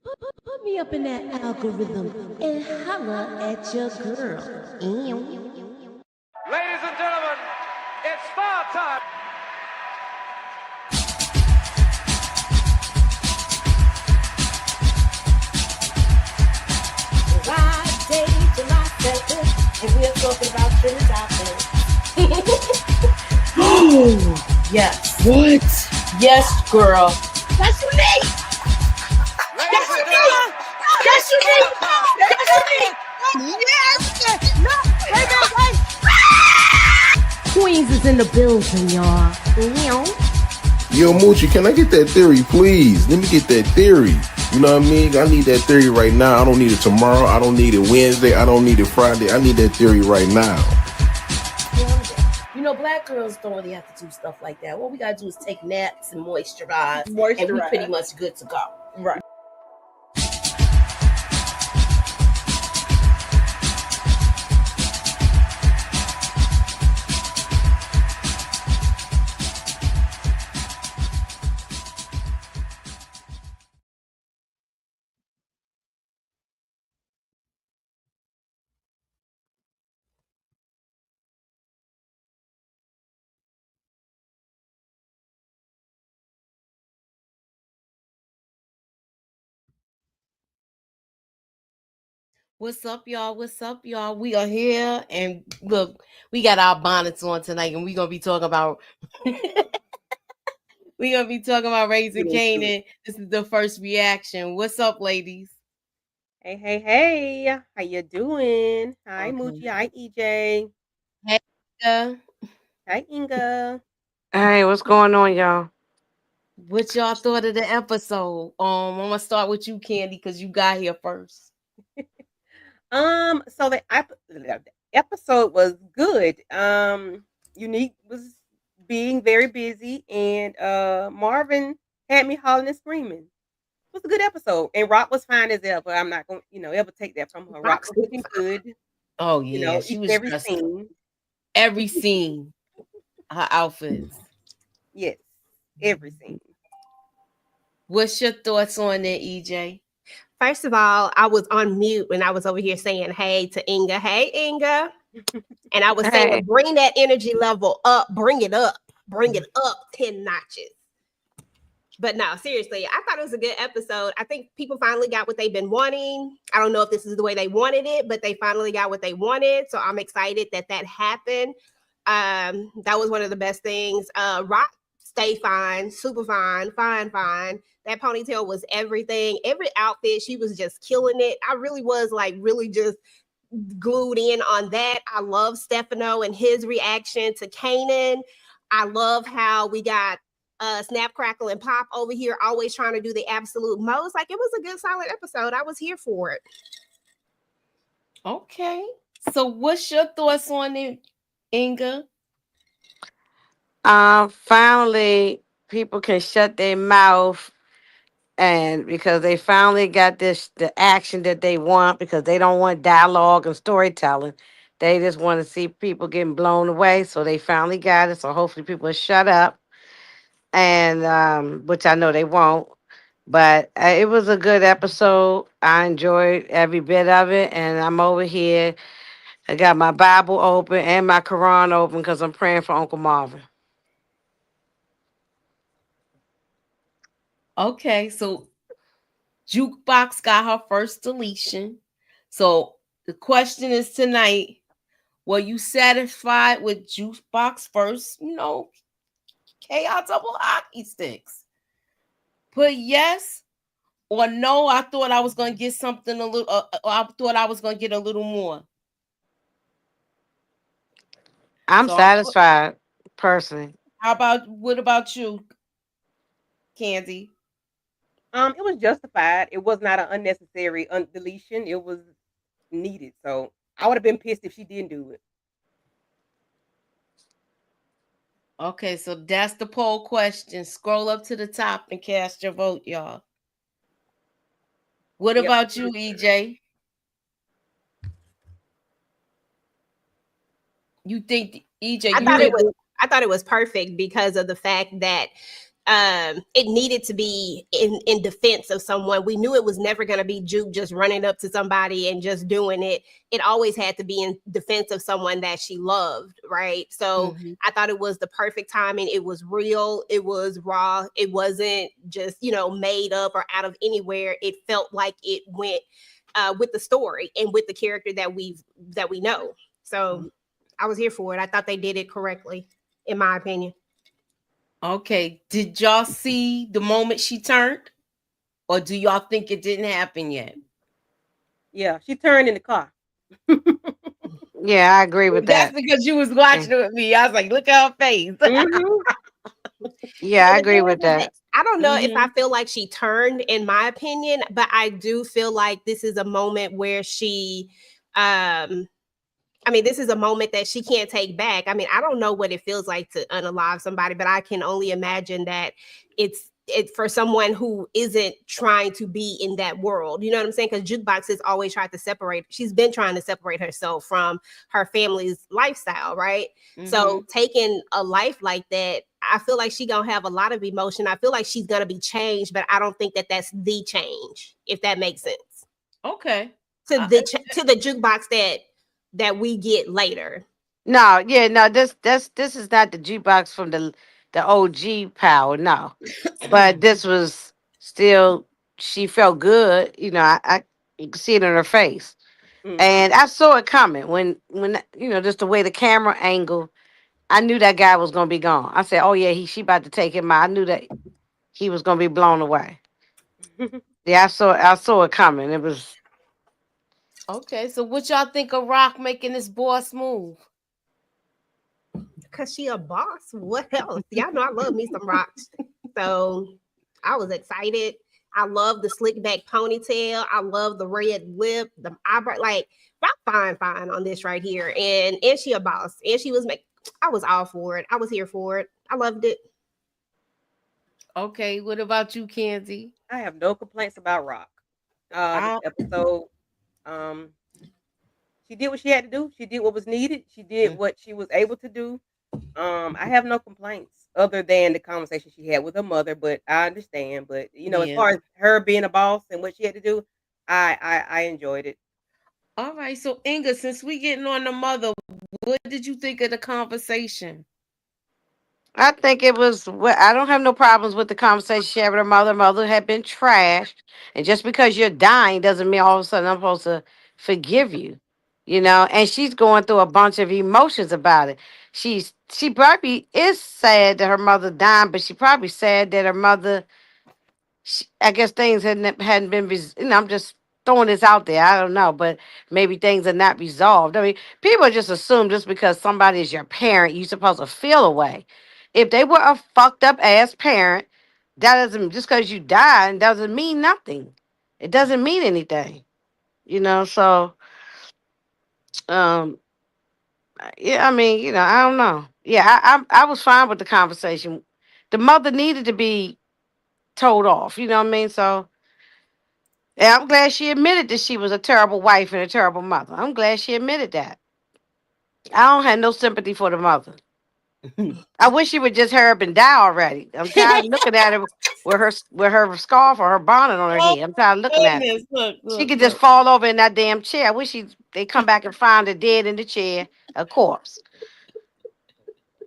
Put me up in that algorithm and holla at your girl. Ladies and gentlemen, it's star time. Friday, July 7th, and we're talking about trending topics. Oh, Yes. what? Yes, girl. That's unique. Ladies and gentlemen, That's unique. That's Yes. No, wait. Queens is in the building, y'all. Yo, Moochie, can I get that theory, please? Let me get that theory. You know what I mean? I need that theory right now. I don't need it tomorrow. I don't need it Wednesday. I don't need it Friday. I need that theory right now. You know, black girls don't really have to do stuff like that. What we gotta do is take naps and moisturize. And we pretty much good to go. Right. What's up, y'all? What's up, y'all? We are here, and look, we got our bonnets on tonight, and we're gonna be talking about Raising Kanan. This is the first reaction. What's up, ladies? Hey. How you doing? Hi, Moochie. Hi, EJ. Hey, Hi, Inga. Hey, what's going on, y'all? what y'all thought of the episode? I'm gonna start with you, Candy, because you got here first. So the episode was good. Unique was being very busy, and Marvin had me hollering and screaming. It was a good episode, and Rock was fine as ever. I'm not gonna, ever take that from her. Rock was looking good. Oh yeah, she was every dressed scene. every scene. Her outfits. Yes, every scene. What's your thoughts on it, EJ? First of all, I was on mute when I was over here saying hey to Inga. Hey, Inga. And I was saying, bring that energy level up, bring it up 10 notches. But no, seriously, I thought it was a good episode. I think people finally got what they've been wanting. I don't know if this is the way they wanted it, but they finally got what they wanted. So I'm excited that happened. That was one of the best things. Rock stay fine, super fine. That ponytail was everything. Every outfit, she was just killing it. I really was really just glued in on that. I love Stefano and his reaction to Kanan. I love how we got Snap, Crackle, and Pop over here always trying to do the absolute most. It was a good, solid episode. I was here for it. Okay. So what's your thoughts on it, Inga? Finally, people can shut their mouth, and because they finally got the action that they want, because they don't want dialogue and storytelling. They just want to see people getting blown away. So they finally got it. So hopefully people will shut up, and which I know they won't. But it was a good episode. I enjoyed every bit of it, and I'm over here. I got my Bible open and my Quran open because I'm praying for Uncle Marvin. Okay, so Jukebox got her first deletion. So the question is tonight, were you satisfied with Jukebox first, KI double hockey sticks? Put yes or no. I thought I was going to get something a little, I thought I was going to get a little more. I'm satisfied, personally. What about you, Candy? It was justified. It was not an unnecessary deletion. It was needed. So I would have been pissed if she didn't do it. Okay, so that's the poll question. Scroll up to the top and cast your vote, y'all. What about you, EJ? You think EJ? I thought it was perfect because of the fact that it needed to be in defense of someone. We knew it was never going to be Juke just running up to somebody and just doing it. It always had to be in defense of someone that she loved, right? So I thought it was the perfect timing. It was real. It was raw. It wasn't just, made up or out of anywhere. It felt like it went with the story and with the character that we know. So I was here for it. I thought they did it correctly, in my opinion. Okay. Did y'all see the moment she turned? Or do y'all think it didn't happen yet? Yeah, she turned in the car. Yeah, I agree with That's that. because you was watching it with me. I was like, look at her face. Mhm. Yeah, I And agree then with that. I don't know if I feel like she turned, in my opinion, but I do feel like this is a moment where she, this is a moment that she can't take back. I mean, I don't know what it feels like to unalive somebody, but I can only imagine that it's for someone who isn't trying to be in that world. You know what I'm saying? Because Jukebox has always tried to separate. She's been trying to separate herself from her family's lifestyle, right? So taking a life like that, I feel like she gonna have a lot of emotion. I feel like she's gonna be changed, but I don't think that that's the change, if that makes sense. Okay. To the Jukebox that we get later. No, yeah, no, this is not the jukebox from the OG Power, no. But this was still, she felt good, I you could see it in her face. And I saw it coming when just the way the camera angle, I knew that guy was gonna be gone. I said, oh yeah, she about to take him out. I knew that he was gonna be blown away. Yeah, I saw it coming. It was Okay. So what y'all think of Rock making this boss move? Cause she a boss. What else? Y'all know I love me some rocks. So I was excited. I love the slick back ponytail. I love the red lip, the eyebrow. Like Rock fine on this right here. And she a boss. And she was I was all for it. I was here for it. I loved it. Okay. What about you, Kenzie? I have no complaints about Rock. This I, episode, um, she did what she had to do. She did what was needed. She did what she was able to do. I have no complaints other than the conversation she had with her mother, but I understand. But as yeah. far as her being a boss and what she had to do, I enjoyed it. All right. So Inga, since we getting on the mother, what did you think of the conversation? I think it was. I don't have no problems with the conversation she had with her mother. Mother had been trashed, and just because you're dying doesn't mean all of a sudden I'm supposed to forgive you. And she's going through a bunch of emotions about it. She probably is sad that her mother died, but she probably sad that her mother. I guess things hadn't been. I'm just throwing this out there. I don't know, but maybe things are not resolved. I mean, people just assume just because somebody is your parent, you're supposed to feel a way. If they were a fucked up ass parent, that doesn't, just because you died doesn't mean nothing. It doesn't mean anything. So um yeah, I mean, I don't know. Yeah, I was fine with the conversation. The mother needed to be told off, you know what I mean? So and I'm glad she admitted that she was a terrible wife and a terrible mother. I'm glad she admitted that. I don't have no sympathy for the mother. I wish she would just hurry up and die already. I'm tired of looking at her with her scarf or her bonnet on her Oh head. I'm tired of looking at it. goodness! Look, She look, could just look. fall over in that damn chair. I wish they come back and find her dead in the chair, a corpse.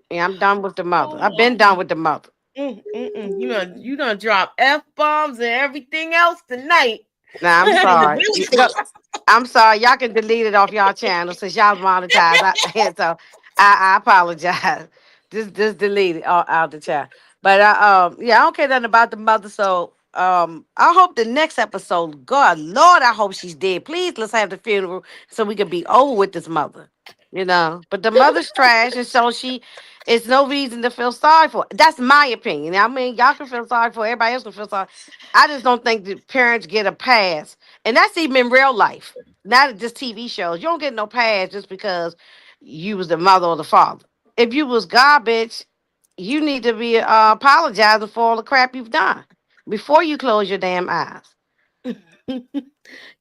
Yeah, I'm done with the mother. I've Oh, been done with the mother. You done drop F-bombs and everything else tonight. Nah, I'm And sorry. really thick. I'm sorry. Y'all can delete it off y'all channel since y'all monetized. So I apologize. Just delete it out the chat. But yeah, I don't care nothing about the mother. So I hope the next episode, God, Lord, I hope she's dead. Please, let's have the funeral so we can be over with this mother. But the mother's trash, and so it's no reason to feel sorry for. That's my opinion. I mean, y'all can feel sorry for. Everybody else can feel sorry. I just don't think the parents get a pass, and that's even in real life, not just TV shows. You don't get no pass just because you was the mother or the father. If you was garbage, you need to be apologizing for all the crap you've done before you close your damn eyes.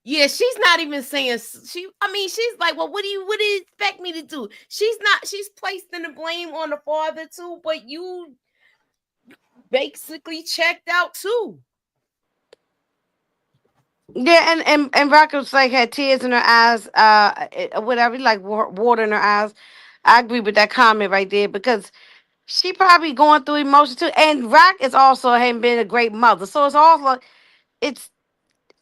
Yeah, she's not even saying she. I mean, she's like, well, what do you expect me to do? She's not. She's placing the blame on the father too. But you basically checked out too. Yeah, and Rock was like had tears in her eyes, whatever, like water in her eyes. I agree with that comment right there because she probably going through emotions too. And Rock is also having been a great mother, so it's all like it's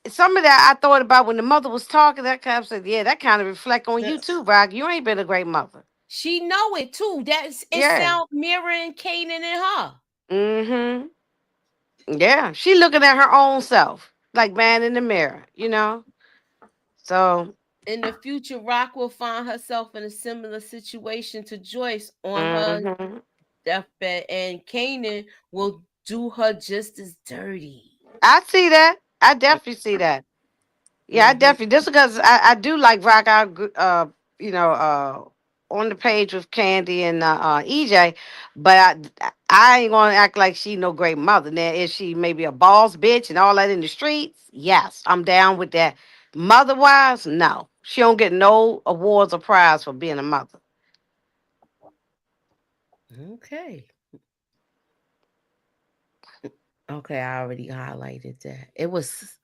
some of that I thought about when the mother was talking. That kind of said, yeah, that kind of reflect on you too, Rock. You ain't been a great mother. She know it too. That's it. Yeah. Sound mirroring Kanan and her. Mm-hmm. Yeah. She looking at her own self, like man in the mirror, you know. So. In the future, Rock will find herself in a similar situation to Joyce on her Mm-hmm. deathbed, and Kanan will do her just as dirty. I see that. I definitely see that. Yeah, I Hmm. definitely. Just because I do like rock out, you know, on the page with Candy and EJ, but I ain't gonna act like she no great mother. Now, is she maybe a boss bitch and all that in the streets? Yes, I'm down with that. Mother wise, no, she don't get no awards or prize for being a mother. Okay. Okay, I already highlighted that. It was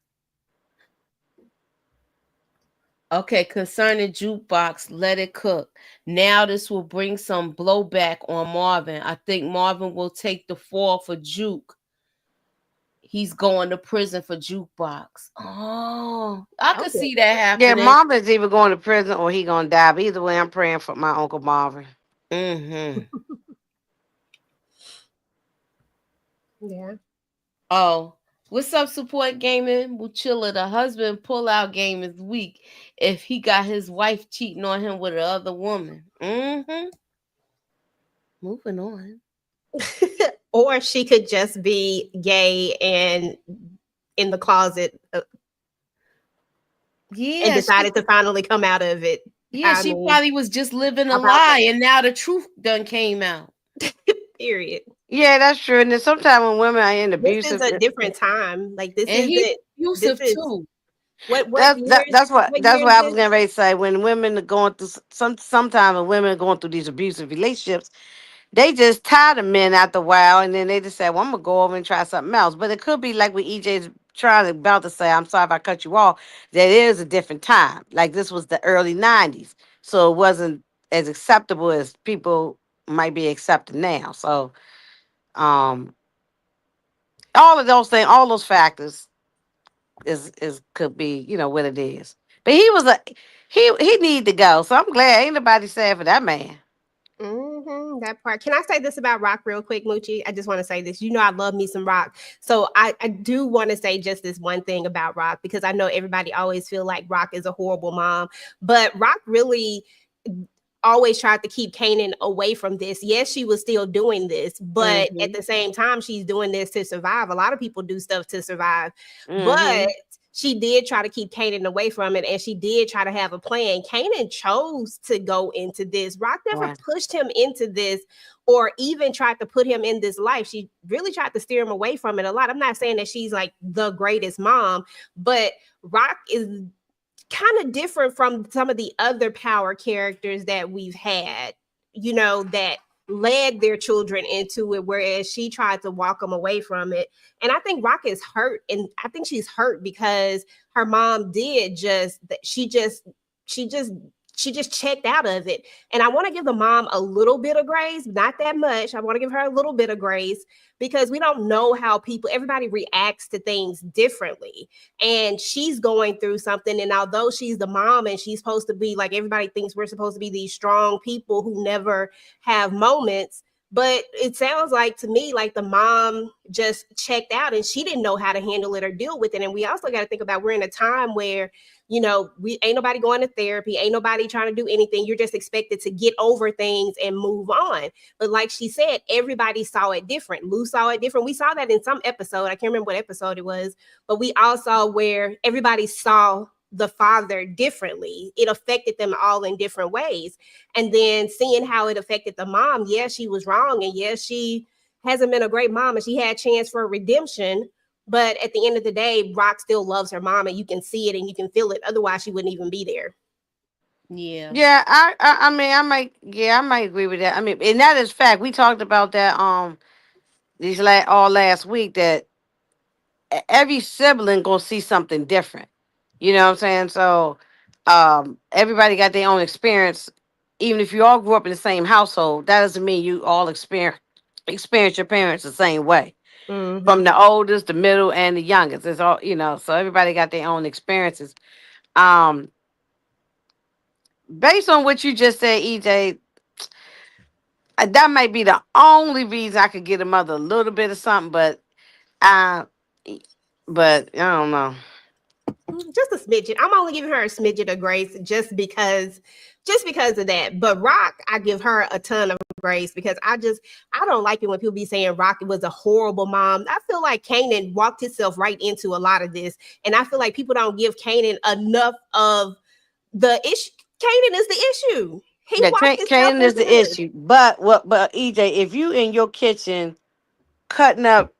okay concerning jukebox. Let it cook. Now this will bring some blowback on Marvin. I think Marvin will take the fall for Juke. He's going to prison for jukebox. Oh, I could Okay. see that Yeah, happening. Marvin's either going to prison or he gonna die. But either way, I'm praying for my uncle Marvin. Mm-hmm. Yeah. Oh, what's up, support gaming? Buchilla, the husband pull out game is weak if he got his wife cheating on him with another woman. Mm-hmm. Moving on. Or she could just be gay and in the closet and Yeah, decided to finally come out of it. I she mean, probably was just living a about lie, and now the truth done came out. that. Period. Yeah, that's true. And then sometimes when women are in This is abusive, a different time. Like this And he isn't. This abusive is too. what years? What that's year what is I was this? getting ready to say. When women are going through sometimes when women are going through these abusive relationships, they just tired of men after a while, and then they just say, "Well, I'm gonna go over and try something else." But it could be like what EJ's trying to about to say. I'm sorry if I cut you off. That is a different time. Like this was the early '90s, so it wasn't as acceptable as people might be accepting now. So, um, all of those things, all those factors is could be, you know, what it is. But he was a he need to go. So I'm glad ain't nobody sad for that man. That part. Can I say this about Rock real quick, Moochie? I just want to say this. You know, I love me some Rock. So I do want to say just this one thing about Rock because I know everybody always feel like Rock is a horrible mom, but Rock really always tried to keep Kanan away from this. Yes, she was still doing this, but at Mm-hmm. the same time, she's doing this to survive. A lot of people do stuff to survive, but Mm-hmm. she did try to keep Kanan away from it, and she did try to have a plan. Kanan chose to go into this. Rock never Right. pushed him into this or even tried to put him in this life. She really tried to steer him away from it a lot. I'm not saying that she's like the greatest mom, but Rock is kind of different from some of the other power characters that we've had, you know, that led their children into it, whereas she tried to walk them away from it. And I think Rock is hurt, and I think she's hurt because her mom did just that. She just she just checked out of it. And I want to give the mom a little bit of grace, not that much. I want to give her a little bit of grace because we don't know how everybody reacts to things differently, and she's going through something. And although she's the mom and she's supposed to be like, everybody thinks we're supposed to be these strong people who never have moments, but it sounds like to me like the mom just checked out and she didn't know how to handle it or deal with it. And we also got to think about, we're in a time where, you know, we ain't nobody going to therapy, ain't nobody trying to do anything. You're just expected to get over things and move on. But like she said, everybody saw it different. Lou saw it different. We saw that in some episode. I can't remember what episode it was, but we all saw where everybody saw the father differently. It affected them all in different ways. And then seeing how it affected the mom, yeah, she was wrong. And yes, she hasn't been a great mom and she had a chance for redemption. But at the end of the day, Rock still loves her mom and you can see it and you can feel it. Otherwise, she wouldn't even be there. Yeah. Yeah, I mean I might agree with that. I mean, and that is fact. We talked about that all last week that every sibling gonna see something different. You know what I'm saying? So everybody got their own experience. Even if you all grew up in the same household, that doesn't mean you all experience your parents the same way. From Mm-hmm. the oldest, the middle, and the youngest. It's all so everybody got their own experiences. Um, Based on what you just said, EJ, that might be the only reason I could get a mother a little bit of something, uh, but I don't know. Just a smidget. I'm only giving her a smidget of grace just because of that. But Rock, I give her a ton of grace because I don't like it when people be saying Rock was a horrible mom. I feel like Kanan walked himself right into a lot of this, and I feel like people don't give Kanan enough of the issue. Kanan is the issue. He Yeah, walked himself Canaan is into the this. issue. But EJ, if you in your kitchen cutting up,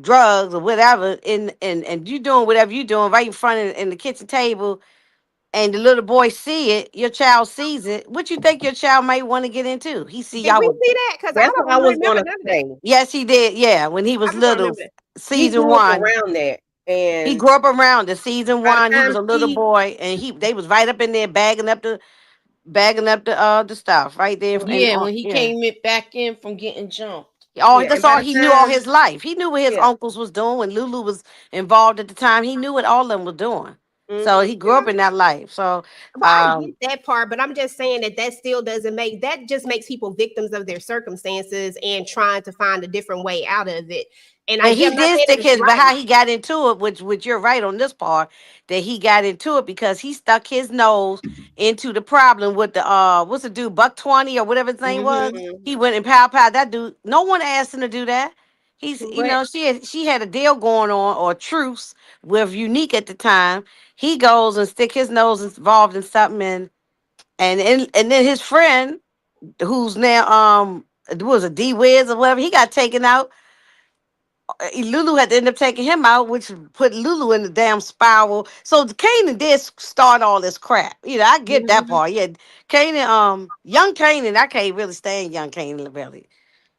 drugs or whatever, and you doing whatever you doing right in front of in the kitchen table, and the little boy see it, your child sees it. What you think your child might want to get into? He see Did y'all we with. see that? Because I That's don't what I was remember gonna none of that. say. Yes, he did. Yeah, when he I was just don't little, remember that. He season grew up one. around that, He and grew up around the season by the one. He was time a little she, boy, and they was right up in there bagging up the stuff right there, and Yeah, when he yeah. came back in from getting jumped. All yeah, and that's by all the he knew all time, his life. He knew what his yeah, uncles was doing when Lulu was involved at the time. He knew what all of them were doing. So he grew up and in that life. So Well, I um get that part, but I'm just saying that still doesn't make that just makes people victims of their circumstances and trying to find a different way out of it. And and he I'm not did saying that stick it's his, but right. how he got into it, which you're right on this part, that he got into it because he stuck his nose into the problem with the what's the dude, Buck 20 or whatever his name was. Mm-hmm. He mm-hmm. went and pow that dude. No one asked him to do that. He's But she had a deal going on or a truce with Unique at the time. He goes and stick his nose involved in something, and then his friend who's now was a D Wiz or whatever, he got taken out. Lulu had to end up taking him out, which put Lulu in the damn spiral. So Kanan did start all this crap. I get that Mm-hmm. part. Yeah, Kanan, young Kanan, I can't really stand young Kanan really.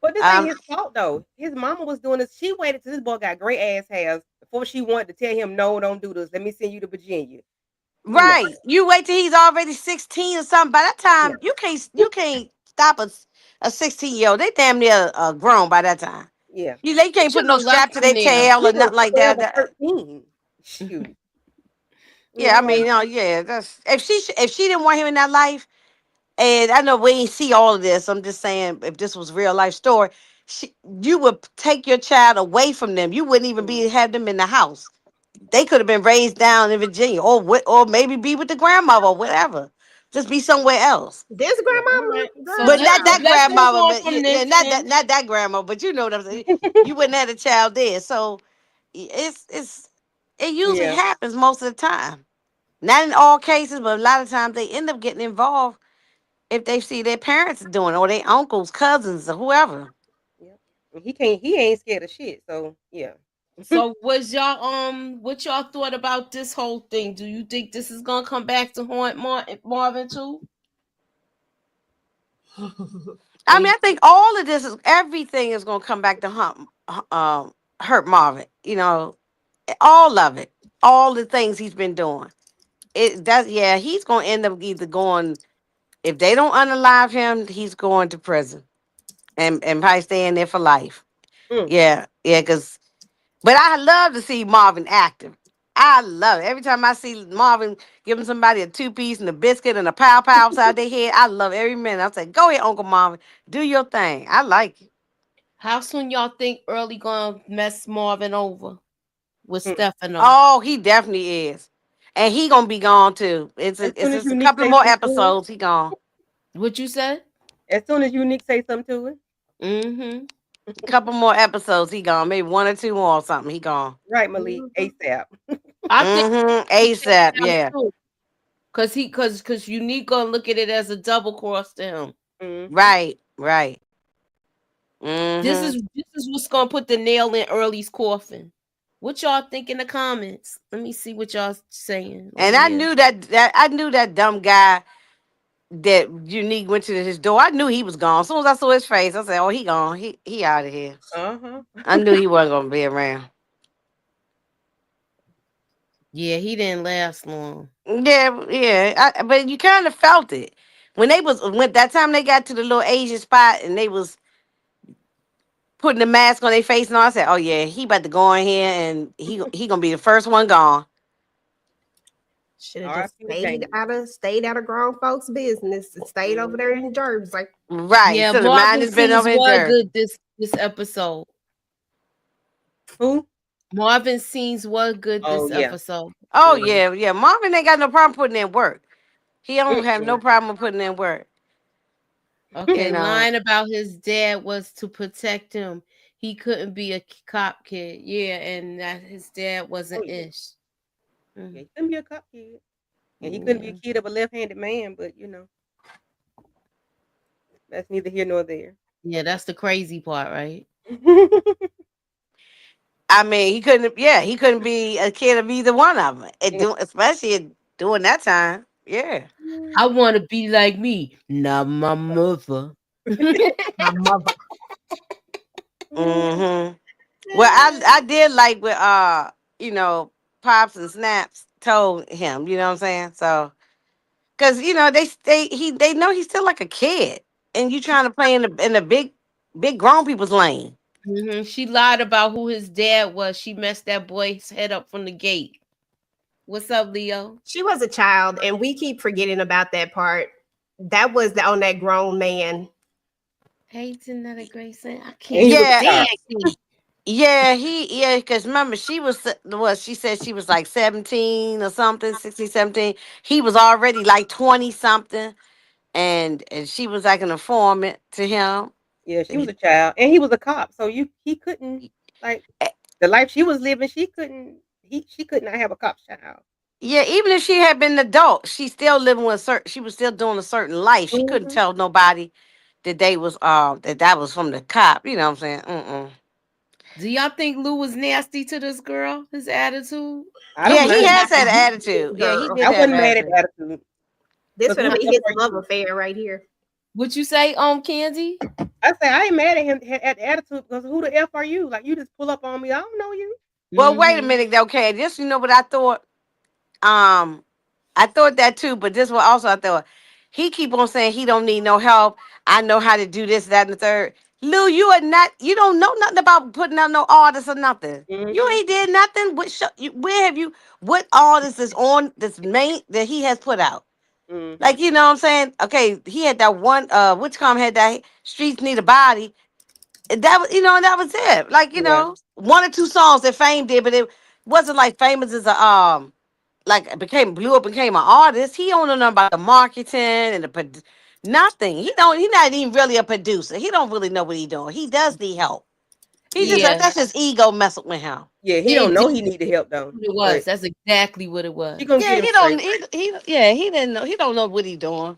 But this ain't Um, his fault though. His mama was doing this. She waited till this boy got great ass hairs before she wanted to tell him, no, don't do this. Let me send you to Virginia. No, right. You wait till he's already 16 or something. By that yeah, time, you can't stop a 16-year-old. They damn near grown by that time. yeah. They He can't put should no have strap left to him their there. tail He or was nothing like 12 that. or 13. Shoot. Yeah, I No, mean, yeah. That's if she didn't want him in that life. And I know we ain't see all of this. I'm just saying, if this was real life story, you would take your child away from them. You wouldn't even be have them in the house. They could have been raised down in Virginia, or maybe be with the grandmother or whatever. Just be somewhere else. this yeah. All right. grandmama, So girl, But let's not child. that let's move grandmother. on But from yeah, this not that then. not that grandma. But you know what I'm saying. You wouldn't have a child there. So it usually Yeah. happens most of the time. Not in all cases, but a lot of times they end up getting involved if they see their parents doing it or their uncles, cousins, or whoever. Yep. He ain't scared of shit. So yeah. So was y'all what y'all thought about this whole thing? Do you think this is gonna come back to haunt Marvin too? I Or mean, you, I think all of this is everything is going to come back to hurt Marvin. All of it, all the things he's been doing. Yeah, he's going to end up either going if they don't unalive him, he's going to prison and probably staying there for life. Mm. Yeah, yeah, but I love to see Marvin active. I love it. Every time I see Marvin giving somebody a two-piece and a biscuit and a pow upside their head, I love every minute. I say, go ahead, Uncle Marvin. Do your thing. I like it. how soon y'all think Early gonna mess Marvin over with Mm. Stefano? Oh, he definitely is. And he gonna be gone too. It's As a, it's soon as just a Unique couple of say more something to him, episodes. He gone. What you said? as soon as Unique say something to him, Mm-hmm. A couple more episodes. He gone. Maybe one or two more or something. He gone. right, Malik, Mm-hmm. ASAP. I think Mm-hmm. he take ASAP. him Yeah. too. Cause Unique gonna look at it as a double cross to him. Hmm. Right. Right. Mm-hmm. This is what's gonna put the nail in Early's coffin. What y'all think in the comments? Let me see what y'all saying over And I here. knew that I knew that dumb guy. that Unique went to his door. I knew he was gone. As soon as I saw his face, I said, "Oh, he gone. He out of here." Uh-huh. I knew he wasn't gonna be around. Yeah, he didn't last long. Yeah, yeah. But you kind of felt it when that time they got to the little Asian spot and they was putting the mask on their face and all. I said, "Oh yeah, he about to go in here and he gonna be the first one gone." Should have just R.I.P. to James. stayed out of grown folks' business and stayed over there in Jersey. Right. Yeah, So the mind Marvin has been scenes over in were Jersey. good this episode. Who? Marvin scenes were good Oh this yeah. episode. Oh Mhm. yeah, yeah. Marvin ain't got no problem putting in work. He don't have no Mm-mm. problem with putting in work. You Okay, know. lying about his dad was to protect him. He couldn't be a cop kid. Yeah, and that his dad Oh wasn't yeah. ish. Yeah, Mm, he couldn't be a cop kid. And he couldn't be a yeah. kid of a left-handed man, but that's neither here nor there. Yeah, that's the crazy part, right? I mean, he couldn't. Yeah, he couldn't be a kid of either one of them. Especially during that time. Yeah. I want to be like me, not my mother. My mother. Hmm. Well, I did like what you know, Pops and Snaps told him. You know what I'm saying? So, because they know he's still like a kid, and you trying to play in the big grown people's lane. She lied about who his dad was. She messed that boy's head up from the gate. What's up, Leo? She was a child, and we keep forgetting about that part. That was on that grown man. Hey, Janetta Grayson. I And can't he was a Yeah, stand child. you. yeah, because remember, she said she was like 17 or something, 16, 17. He was already like 20 something, and she was like an informant to him. Yeah, she was a child, and he was a cop. So he couldn't like the life she was living. She could not have a cop's child. Yeah, even if she had been an adult, she still living with she was still doing a certain life. She couldn't Hmm. tell nobody that they was that was from the cop. You know what I'm saying? Mm-mm. Do y'all think Lou was nasty to this girl? His attitude? I Yeah, don't he mind. has had an This attitude. Yeah, he girl. did I have wasn't mad at attitude. the attitude This because who gonna the be f his are love you? affair right here. What you say, Candy? I say I ain't mad at him at the attitude because who the f are you? Like you just pull up on me. I don't know you. Well, wait a Mm-hmm. minute, okay. This, you know what I thought? Um, I thought that too, but this was also I thought he keep on saying he don't need no help. I know how to do this, that, and the third. Lou, you are not. You don't know nothing about putting out no artists or nothing. You Hmm. ain't did nothing. Where have you? What artist is on this main that he has put out? Hmm. Like you know what I'm saying? Okay, he had that one. Which come had that Streets Need a Body. That was that was it. Like Yeah. one or two songs that Fame did, but it wasn't like Famous as a like blew up and became an artist. He don't know nothing about the marketing and nothing. He not even really a producer. He don't really know what he doing. He does need help. He just Yeah. that's his ego messing with him. Yeah. He Yeah, don't know he exactly need the help though, what it was. but That's exactly what it she was. gonna Yeah, get him he don't straight. he didn't know he don't know what he doing.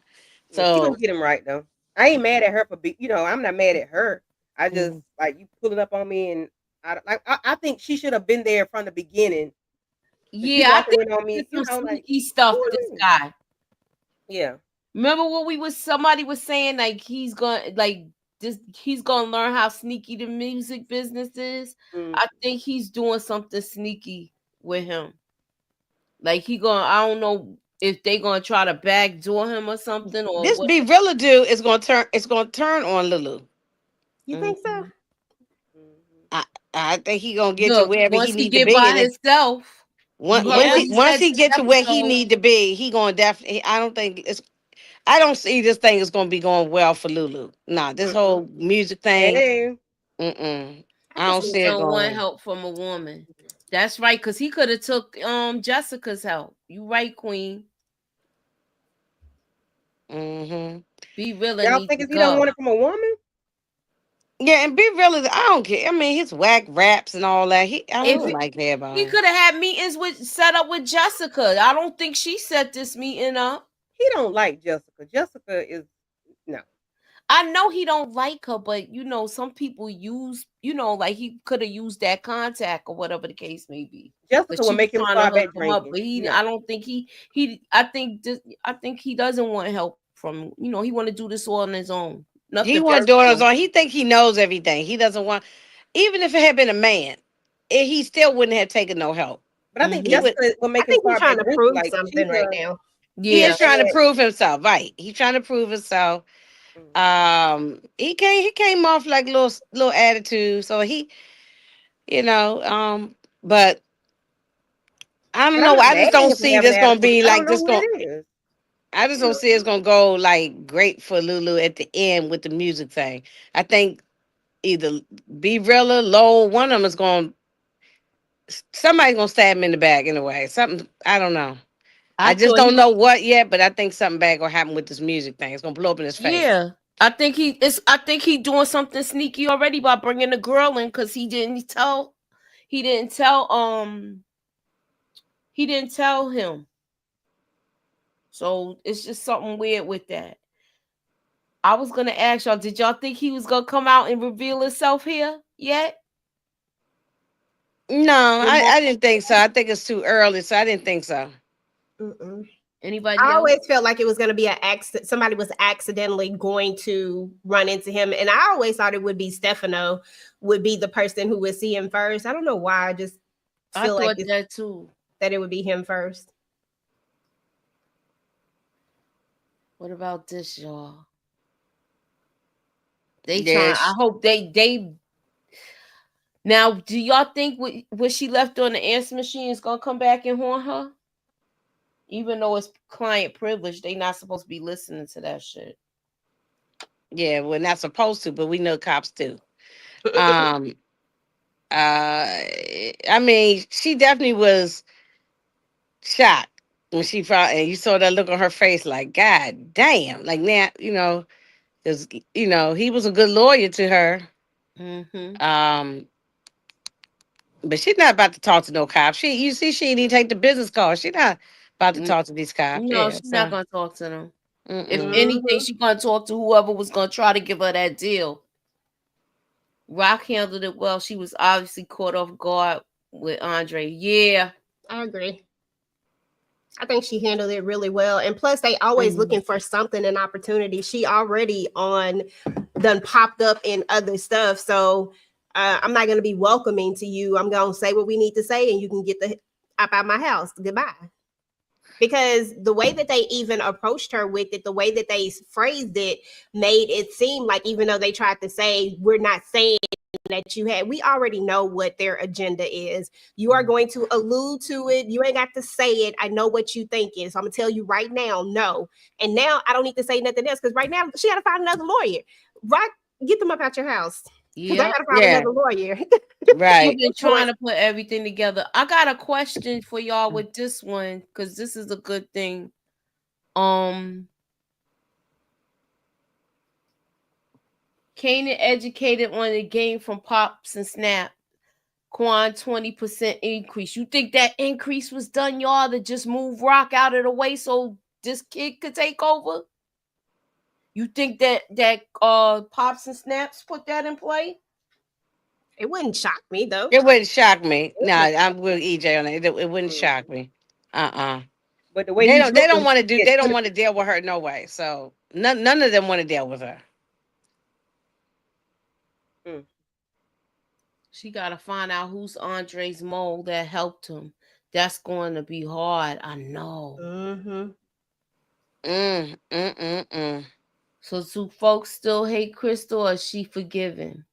Yeah, she gonna So get him right though. I ain't mad at her for I'm not mad at her. I just Mhm. like you pulling up on me, and I think she should have been there from the beginning. But you Yeah, I walking think in on he me, did some like sneaky who stuff, are this you? guy. Yeah. Remember what somebody was saying, like he's gonna learn how sneaky the music business is. Mm. I think he's doing something sneaky with him. Like I don't know if they gonna try to backdoor him or something or this what. Be Real do is gonna turn on Lulu. You think so? Mhm. Mhm. I I think he gonna get to Look, wherever he once he need to get be, by and if himself, you heard what once Yeah. he he once said he get this to where he episode. need to be, he gonna definitely. I don't see this thing is gonna be going well for Lulu. Nah, this Mm-mm. whole music thing. Hey. Mm-mm. I I can don't see He see it. it don't going want well. help from a woman. That's right, because he could have took Jessica's help. You right, Queen. Mm-hmm. Be real and Y'all need think to if he don't go. want it from a woman? Yeah, and Be Real I don't care. I mean, his whack raps and all that. I If don't like that about he him. could have had meetings set up with Jessica. I don't think she set this meeting up. He don't like Jessica. Jessica is no. I know he don't like her, but some people like he could have used that contact or whatever the case may be. But Jessica will she was make him trying to start hook back him up. drinking. But No. I don't think I think he doesn't want help from he want to do this all on his own. He Nothing want daughters personal. on. He think he knows everything. He doesn't want, even if it had been a man, he still wouldn't have taken no help. But I think He Hmm. that's would. what I make him think he's start back trying to goofy. prove Like something right now. He Yeah. is trying to and prove himself, right? He's trying to prove himself. He came off like little attitude. So but I don't but I'm know. not I mad just at don't him for see having this an gonna attitude. be I don't like know this what going. it is. I just don't see it's gonna go like great for Lulu at the end with the music thing. I think either Be Realer, Lowell, one of them is going. Somebody's gonna stab him in the back in a way. Something I don't know. I I just thought don't know what yet, but I think something bad gonna happen with this music thing. It's gonna blow up in his face. yeah. I think he doing something sneaky already by bringing the girl in because he didn't tell him. So it's just something weird with that. I was gonna ask y'all, did y'all think he was gonna come out and reveal himself here yet? No, I didn't think so. I think it's too early, so I didn't think so. Mm-mm. Anybody I else? always felt like it was going to be an accident. Somebody was accidentally going to run into him, and I always thought it would be Stefano would be the person who would see him first. I don't know why. I just I feel like thought that too. that it would be him first. What about this, y'all? They trying. I Yes. hope they. Now, do y'all think what she left on the answer machine is gonna come back and haunt her? Even though it's client privilege, they not supposed to be listening to that shit. Yeah, we're not supposed to, but we know cops do. Um, I mean, she definitely was shocked when she found, and you saw that look on her face, like, God damn, like now, because he was a good lawyer to her. Mm-hmm. Um, but she's not about to talk to no cops. You see, she didn't even take the business call. She not about to talk to these cops. No, Yeah, she's not so. gonna talk to them. If Mm-mm. anything, Mhm. she's gonna talk to whoever was gonna try to give her that deal. Rock handled it well. She was obviously caught off guard with Andre. Yeah. I agree. I think she handled it really well. And plus, they always Mhm. looking for something, an opportunity. She already done popped up in other stuff. So I'm not going to be welcoming to you. I'm going to say what we need to say and you can get the up out my house. Goodbye. Because the way that they even approached her with it, the way that they phrased it made it seem like even though they tried to say, we're not saying that you had, we already know what their agenda is. You are going to allude to it. You ain't got to say it. I know what you thinking. So I'm gonna tell you right now, no. And now I don't need to say nothing else because right now she got to find another lawyer. Right? Get them up out your house. Because I Yeah. gotta find Yeah, another lawyer. She's right. been trying to put everything together. I got a question for y'all with this one because this is a good thing. Um, Kanan educated on the game from Pops and Snap. Quan 20% increase. You think that increase was done, y'all, to just move Rock out of the way so this kid could take over? You think that Pops and Snaps put that in play? It wouldn't shock me though. It wouldn't shock me. It No, wouldn't. I'm with EJ on it. It wouldn't shock me. Uh-uh. But the way They he's don't. They looking, don't want to do. it's They don't gonna want to deal with her no way. So none of them want to deal with her. be. She got to find out who's Andre's mole that helped him. That's going to be hard. I know. Mm-hmm. Mm. So do folks still hate Crystal or is she forgiven?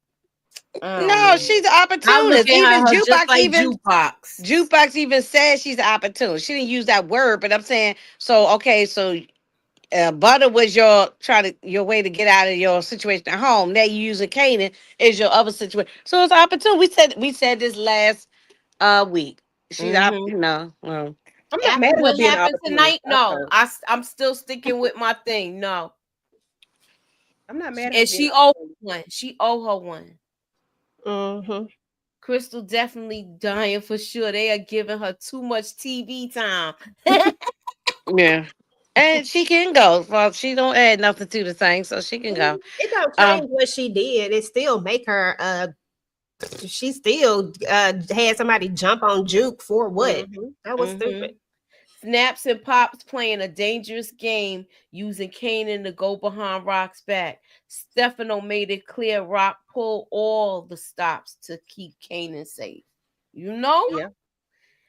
I don't No, know. she's an I look opportunist. at Even her just jukebox. like Even jukebox. jukebox even says she's an opportunist. She didn't use that word, but I'm saying so. Okay, so butter was your way to get out of your situation at home. Now you using Canaan is your other situation. So it's opportunity. We said this last week. She's Mm-hmm. well, I'm not After mad at her what being an happened opportunist. tonight, no. I'm still sticking with my thing. No. I'm not mad at her And being an she owe opportunist. one. She owe her one. Mm-hmm. Crystal definitely dying for sure. They are giving her too much TV time. yeah. And she can go. Well, she don't add nothing to the thing, so she can go. It don't Um, change what she did. It still make her she still had somebody jump on Juke for what? Mm-hmm. That was Mm-hmm. stupid. Snaps and Pops playing a dangerous game using Kanan to go behind Rock's back. Stefano made it clear Rock pulled all the stops to keep Kanan safe. You know? Yeah.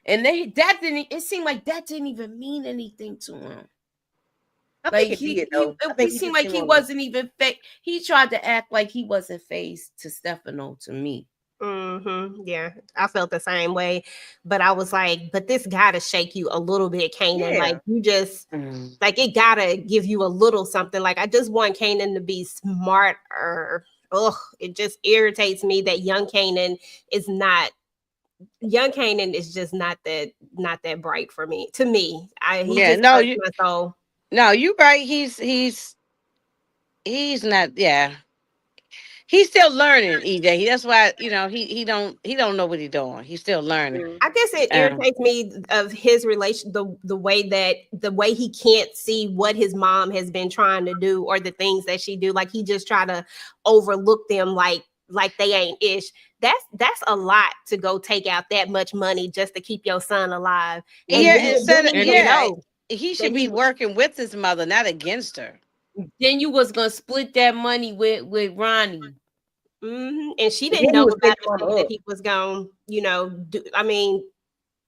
And that didn't, it seemed like that didn't even mean anything to him. I Like think it did though. I he think he seemed just like didn't he want to. wasn't even fake. He tried to act like he wasn't phased to Stefano to me. Yeah, I felt the same way, but I was like, but this gotta shake you a little bit, Kanan. Yeah. Like you just Mm. like it gotta give you a little something. Like I just want Kanan to be smarter. Ugh, it just irritates me that young Kanan is just not that bright for me. To me, he Yeah, just no, hurts you my soul. no, you right. He's not. Yeah, he's still learning. EJ. That's why he don't know what he's doing. He's still learning. Mhm. I guess it Um, irritates me of his relation, the way he can't see what his mom has been trying to do or the things that she do. Like he just try to overlook them like they ain't ish. That's a lot to go take out that much money just to keep your son alive. And yeah, then, Mhm. then instead of he didn't yeah, know he that should be he working with his mother, not against her. Then you was gonna split that money with Ronnie. and she And didn't then he know was about setting the mama things that up. he was going, do. I mean,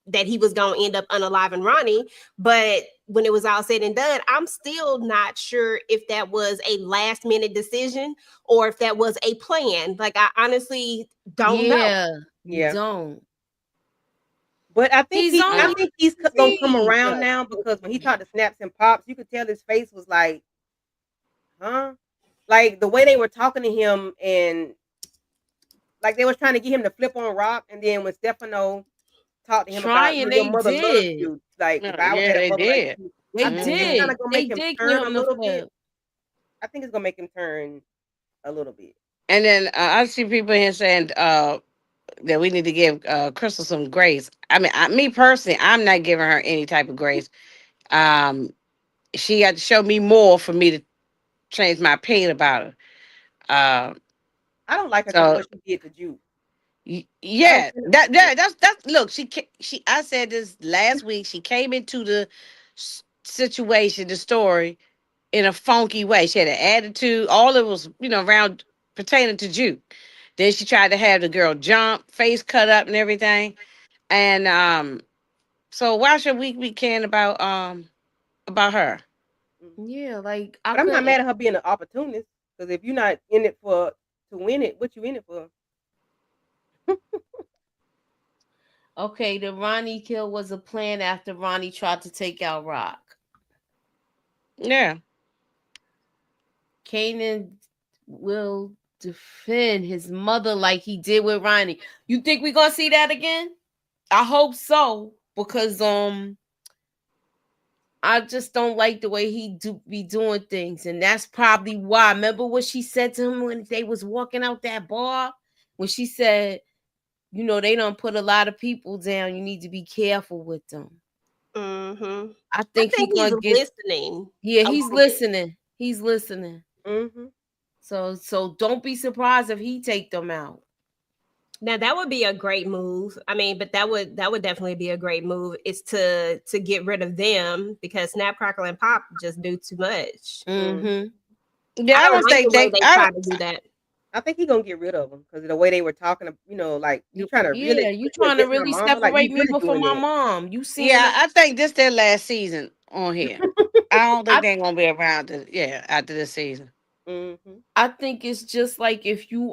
that he was going to end up unaliving Ronnie. But when it was all said and done, I'm still not sure if that was a last minute decision or if that was a plan. Like, I honestly don't know. Yeah, you Yeah. don't. But He's I Uh, only think he's gonna come 15. around now because when he talked to Snaps and Pops, you could tell his face was like, huh? Like the way they were talking to him and like they was trying to get him to flip on Rock, and then when Stefano talked to him about, Trying, your they mother loves did. you. Like if no, I yeah, had a they mother like did. you, They I think it's Hmm. kind did. of gonna They make him did get turn a him the little bit. flip. I think it's gonna make him turn a little bit. And then I see people here saying that we need to give Crystal some grace. I mean, me personally, I'm not giving her any type of grace. Um, she had to show me more for me to change my opinion about her. Uh, I don't like her because of so what she did to Juke. I don't yeah, feel that's look. She. I said this last week. She came into the situation, the story, in a funky way. She had an attitude. All it was, around pertaining to Juke. Then she tried to have the girl jump, face cut up, and everything. And so why should we be caring about her? mm. Yeah, like I But I'm not couldn't. mad at her being an opportunist because if you're not in it for to win it, what you in it for? Okay, the Ronnie kill was a plan after Ronnie tried to take out Rock. Yeah. Kanan will defend his mother like he did with Ronnie. You think we gonna see that again? I hope so because I just don't like the way he be doing things, and that's probably why. Remember what she said to him when they was walking out that bar when she said, they don't put a lot of people down. You need to be careful with them. hmm I I think he think he's gonna get. listening Yeah, a he's little bit. listening. He's listening. Hmm. So don't be surprised if he take them out. Now that would be a great move. I mean, but that would definitely be a great move is to get rid of them because Snap Crackle and Pop just do too much. Hmm. Mm-hmm. Yeah, I I don't don't like the think way they. they I try don't. to do that. I think he gonna get rid of them because of the way they were talking. Like you trying to really Yeah, you put you trying to against my really mama. Like you separate me really from doing my that. mom. You seeing Yeah, them? I think this their last season on here. I don't think I they're gonna be around. After this season. Hmm. I think it's just like if you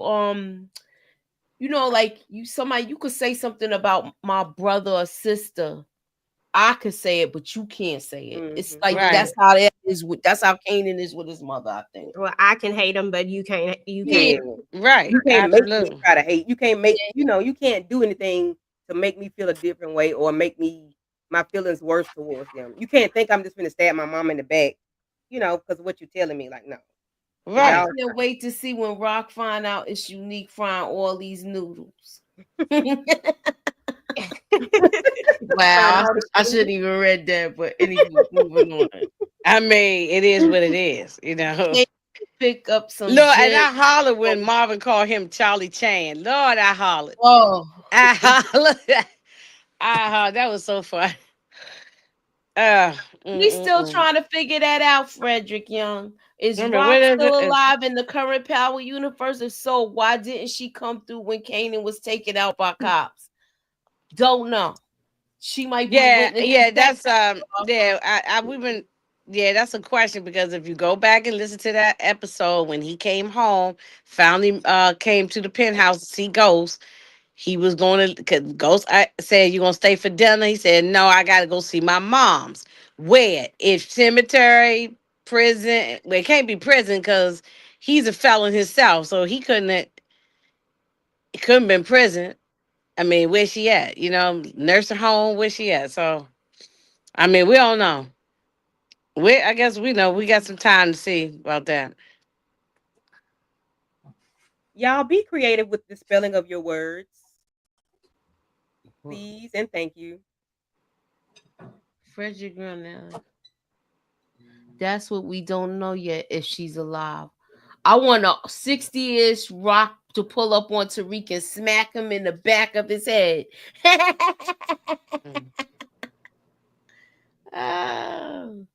like somebody you could say something about my brother or sister. I could say it, but you can't say it. It's Hmm. like Right. that's how Kanan is with his mother, I think. Well, I can hate them, but you can't. You Yeah. can't. Yeah. Right. You can't make me Absolutely. try to hate. You can't make, Yeah. you can't do anything to make me feel a different way or make me my feelings worse towards them. You can't think I'm just gonna stab my mom in the back, because of what you're telling me. Like, no. So I Right. y'all can't wait to see when Rock find out it's unique frying all these noodles. find Wow, all the I food. shouldn't even read that, but anyway, moving on. I mean, it is what it is. You know. Can't pick up some Lord, and gin. I hollered when Marvin called him Charlie Chan. Lord, I hollered. Oh, I hollered. I hollered. That was so fun. We still mm. trying to figure that out, Frederick Young. Is I mean, what Rock is it? still alive in the current Power universe? If so, why didn't she come through when Kanan was taken out by cops? Don't know. She might be witness Yeah, protection. that's yeah, we've been yeah, that's a question because if you go back and listen to that episode when he came home, finally came to the penthouse to see Ghost, he was going to cause Ghost I said, "You gonna stay for dinner?" He said, "No, I gotta go see my mom's." Where? If cemetery, prison, well, it can't be prison because he's a felon himself, so he couldn't it couldn't been prison. I mean, where's she at? You know, nursing home, where's she at? So I mean, we don't know. I guess we know we got some time to see about that. Y'all be creative with the spelling of your words, please, and thank you. Frederick Young. That's what we don't know yet if she's alive. I want a 60-ish Rock to pull up on Tariq and smack him in the back of his head. Mm. Oh.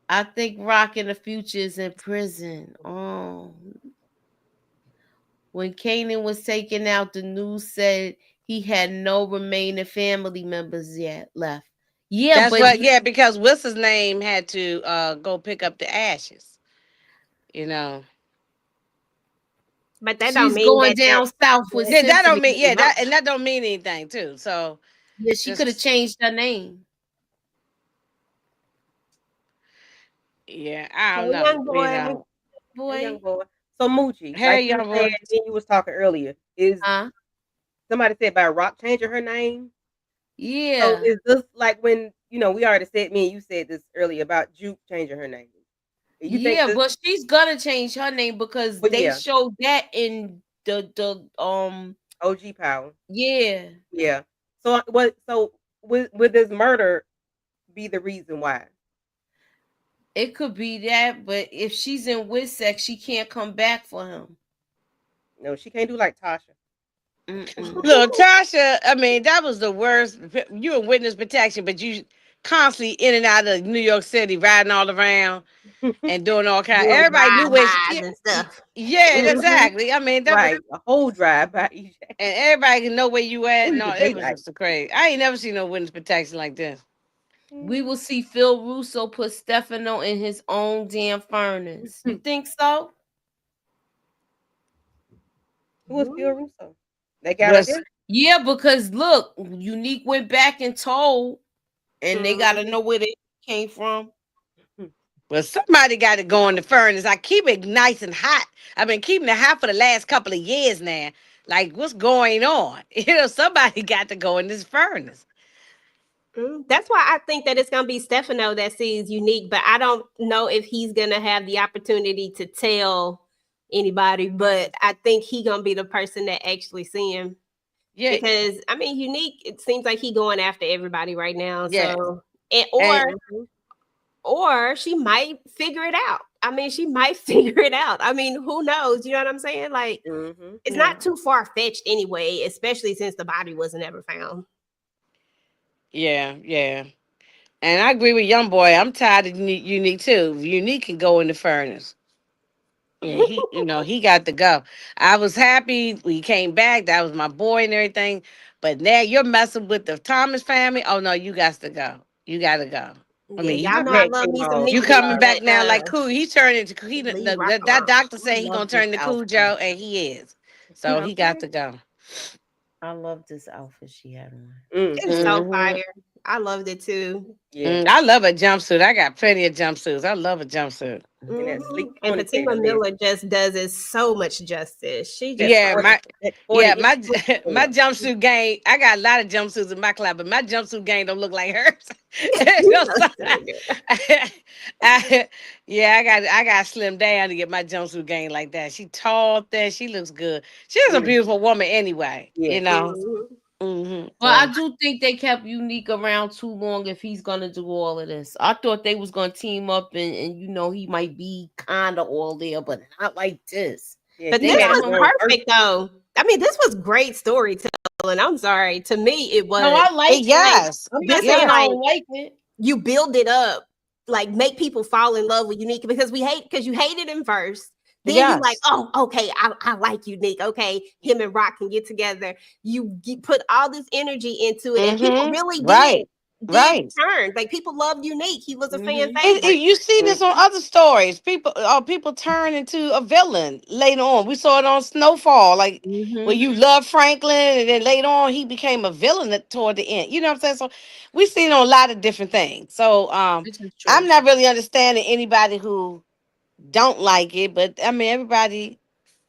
I think Rock in the future is in prison. Oh. When Kanan was taken out, the news said he had no remaining family members yet left. Yeah, That's but what. Yeah, because what's his name had to go pick up the ashes. You know. But that don't she's mean going that down south with Yeah, that Symphony. don't mean. Yeah, Rock. that don't mean anything too. So Yeah, she could have just changed her name. yeah, I Hey, don't know. young You boy. know, Hey, young Boy. boy. So Moochie, like hey, you were young saying, boy. when you was talking earlier, is Huh? somebody said about Rock changing her name? So Yeah. is this like when we already said, me and you said this earlier about Juke changing her name? You think Yeah, this? but she's gonna change her name because But they yeah, showed that in the OG Power. yeah. Yeah. So what? So would this murder be the reason why? It could be that, but if she's in Wissec, she can't come back for him. No, she can't do like Tasha. Mm-mm. Look, Tasha. I mean, that was the worst. You in witness protection, but you constantly in and out of New York City, riding all around and doing all kind. Doing Everybody knew where drive-bys she. and stuff. Yeah, Mhm. exactly. I mean, that was Right, a whole drive by EJ. and everybody can know where you at. Ooh, the No, it was daylight. just crazy. I ain't never seen no witness protection like this. We will see Phil Russo put Stefano in his own damn furnace. You think so? Who was Phil Russo? They got up But there. Yeah, because look, Unique went back and told, and they got to know where they came from. well, somebody got to go in the furnace. I keep it nice and hot. I've been keeping it hot for the last couple of years now. Like, what's going on? Somebody got to go in this furnace. That's why I think that it's gonna be Stefano that sees Unique, but I don't know if he's gonna have the opportunity to tell anybody. But I think he gonna be the person that actually see him Yeah, because I mean, Unique. It seems like he going after everybody right now. yeah. So and And or she might figure it out. I mean, she might figure it out. I mean, who knows? You know what I'm saying? Like, Mm-hmm. it's Yeah. not too far fetched anyway, especially since the body wasn't ever found. yeah, yeah. And I agree with young boy. I'm tired of Unique too. Unique can go in the furnace. Yeah, he got to go. I was happy when he came back. That was my boy and everything. But now you're messing with the Thomas family. Oh no, you got to go. You got to go. I Yeah, mean, y'all My know I head love came me some off. you Nika, coming back but now like cool. He's turning to leave Rock that alone. doctor I said he love gonna this turn to outfit. Cujo, and he is. So he got Okay. to go. I love this outfit she had on. It was Mm-hmm. so Hmm. fire. I loved it too. Yeah. I love a jumpsuit. I got plenty of jumpsuits. I love a jumpsuit. And that sleek And ponytail Fatima list. Miller just does it so much justice. She just Yeah, like 40, my that 40 yeah, inch my my ponytail. jumpsuit game. I got a lot of jumpsuits in my closet, but my jumpsuit game don't look like hers. you No, know, so- so good. yeah, I got slim down to get my jumpsuit game like that. She tall, thin. She looks good. She's a Mm, beautiful woman anyway. yes. Mhm. But I So do think they kept Unique around too long if he's gonna do all of this. I thought they was gonna team up and he might be kind of all there, but not like this. Yeah, But he They this had got his was him. own person. perfect though. I mean, this was great storytelling. villain. I'm sorry. To me, it was. No, I like it. Yes. I'm But not saying saying I like don't like it. you build it up, like make people fall in love with Unique because you hated him first. Then you like, Yes. oh, okay, I like Unique. Okay, him and Rock can get together. Put all this energy into it, and people really Right. did Right. turn. Like people loved Unique. He was a fan Mhm. favorite. You see this on other stories. People turn into a villain later on. We saw it on Snowfall, like when Mhm. you love Franklin, and then later on he became a villain toward the end. You know what I'm saying? So we seen on a lot of different things. So This is I'm true. not really understanding anybody who don't like it, but I mean everybody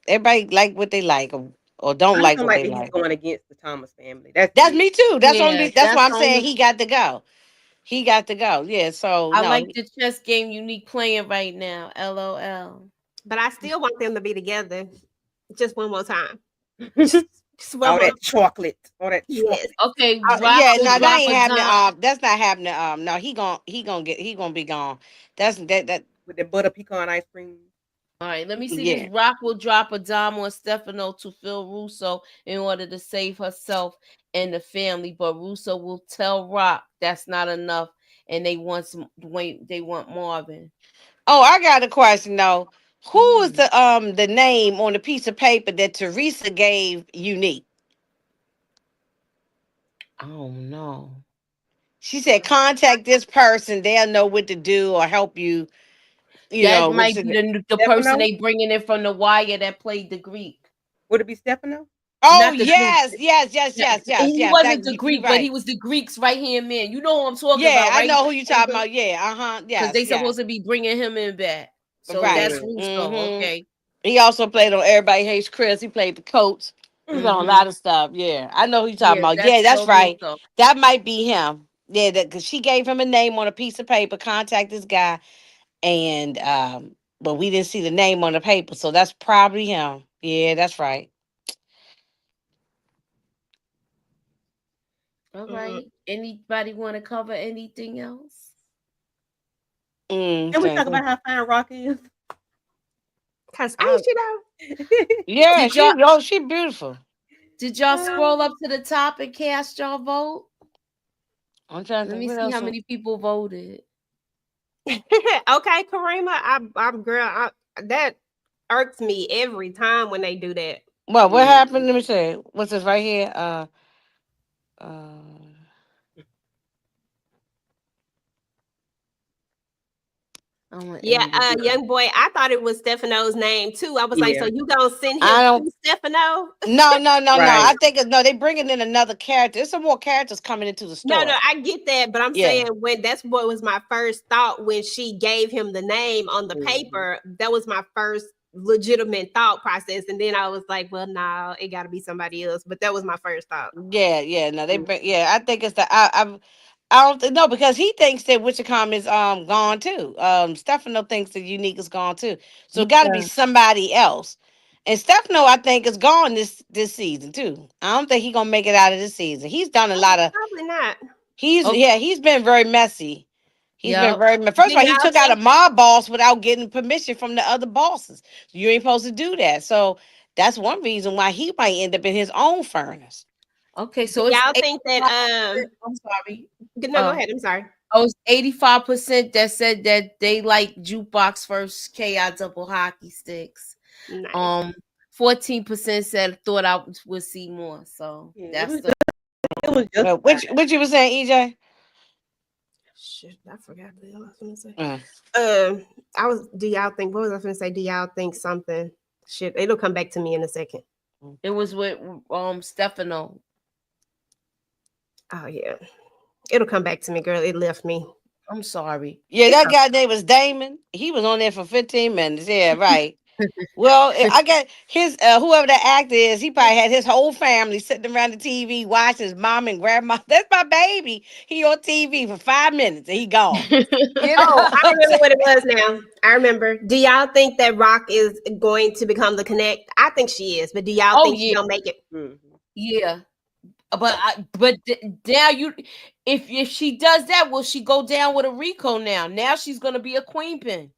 like what they like, or don't I just like don't what like they that he's like. going against the Thomas family. That's That's it. me too. Yeah, That's that's why I'm saying only. he got to go. He got to go. Yeah. So I no. like the chess game Unique playing right now. LOL. But I still want them to be together, just one more time. Just one All more. that chocolate. All that Yes. chocolate. Okay, Rock Yeah, will no, that drop ain't a happening. dime. That's not happening. No, he gonna be gone. That. With the butter pecan ice cream. All right, let me see this. Yeah. Rock will drop a dime on Stefano to Phil Russo in order to save herself and the family, but Russo will tell Rock that's not enough, and they want some. Wait, they want Marvin. Oh, I got a question though. Who is Mhm. the name on the piece of paper that Teresa gave Unique? Oh no, She said, "Contact this person. They'll know what to do or help you." You that know, might be the person Stefano? they bringing in from the wire that played the Greek, Would it be Stefano? Oh not the Greek. yes, yes, yes, Yeah, yes, yes, he yes. wasn't That the you Greek, but he right. was the Greek's right hand man. You know who I'm talking Yeah, about, I right? know who you talking about. Yeah, Because yes, they yes. supposed to be bringing him in back. So Right. that's Mm. Russo. Okay. He also played on Everybody Hates Chris. He played the coach. He's on a Mm-hmm. lot of stuff. Yeah, I know who you talking Yeah, about. that's Yeah, that's still right. Russo. That might be him. Yeah, because she gave him a name on a piece of paper. Contact this guy, and but we didn't see the name on the paper, so that's probably him. Yeah, that's right. All Mm. right. Anybody want to cover anything else? Can we Thank talk you. about how fine Rock is? Cause I, ain't you know? Yeah, did y'all she beautiful. scroll up to the top and cast y'all vote? I'm trying to Let think me what see else. how many people voted. Okay, Karima, I'm girl. That irks me every time when they do that. Well, what Mm. happened? Let me say. What's this right here? Uh. I want Yeah, Amy to go. young boy, I thought it was Stefano's name too. I was like, so Yeah. you gonna send him I don't. to Stefano? No, no, no, no. Right. I think it's no. They bringing in another character. There's some more characters coming into the No, story. I get that, but I'm Yeah, saying when that's what was my first thought when she gave him the name on the Mhm. paper. That was my first legitimate thought process, and then I was like, well, no, it got to be somebody else. But that was my first thought. yeah, yeah. No, they Mm. bring. Yeah, I think it's the. I don't know because he thinks that Wichicom is gone too. Stefano thinks that Unique is gone too. So it got to be Yeah. somebody else. And Stefano, I think, is gone this season too. I don't think he's gonna make it out of this season. He's done a lot of. Probably not. Okay. He's been very messy. He's been Yep. very first Do of all, he y'all took out a think? mob boss without getting permission from the other bosses. You ain't supposed to do that. So that's one reason why he might end up in his own furnace. Okay. Do So it's y'all think that? 85%. I'm sorry. No, go ahead. I'm sorry. Oh, it's 85% that said that they like jukebox first KI double hockey sticks. Nice. Um, 14% said thought I would see more. So Yeah, that's the it was justified. Which you were saying, EJ? Shit, I forgot what I was gonna say. Uh, I was. Do y'all think? What was I gonna say? Do y'all think something? Shit, it'll come back to me in a second. it was with Stefano. Oh yeah, it'll come back to me, girl. It left me. I'm sorry. yeah, It's that guy name was Damon. He was on there for 15 minutes. Yeah, right. Well, I got his whoever the actor is, he probably had his whole family sitting around the TV watching his mom and grandma. That's my baby. He on TV for 5 minutes and he gone. You know Oh, what I I'm remember saying? what it was now. I remember. Do y'all think that Rock is going to become the Connect? I think she is, but do y'all Oh think she yeah, gonna make it? Mhm. yeah. Now you, if she does that, will she go down with a Rico now? Now she's gonna be a queen pin.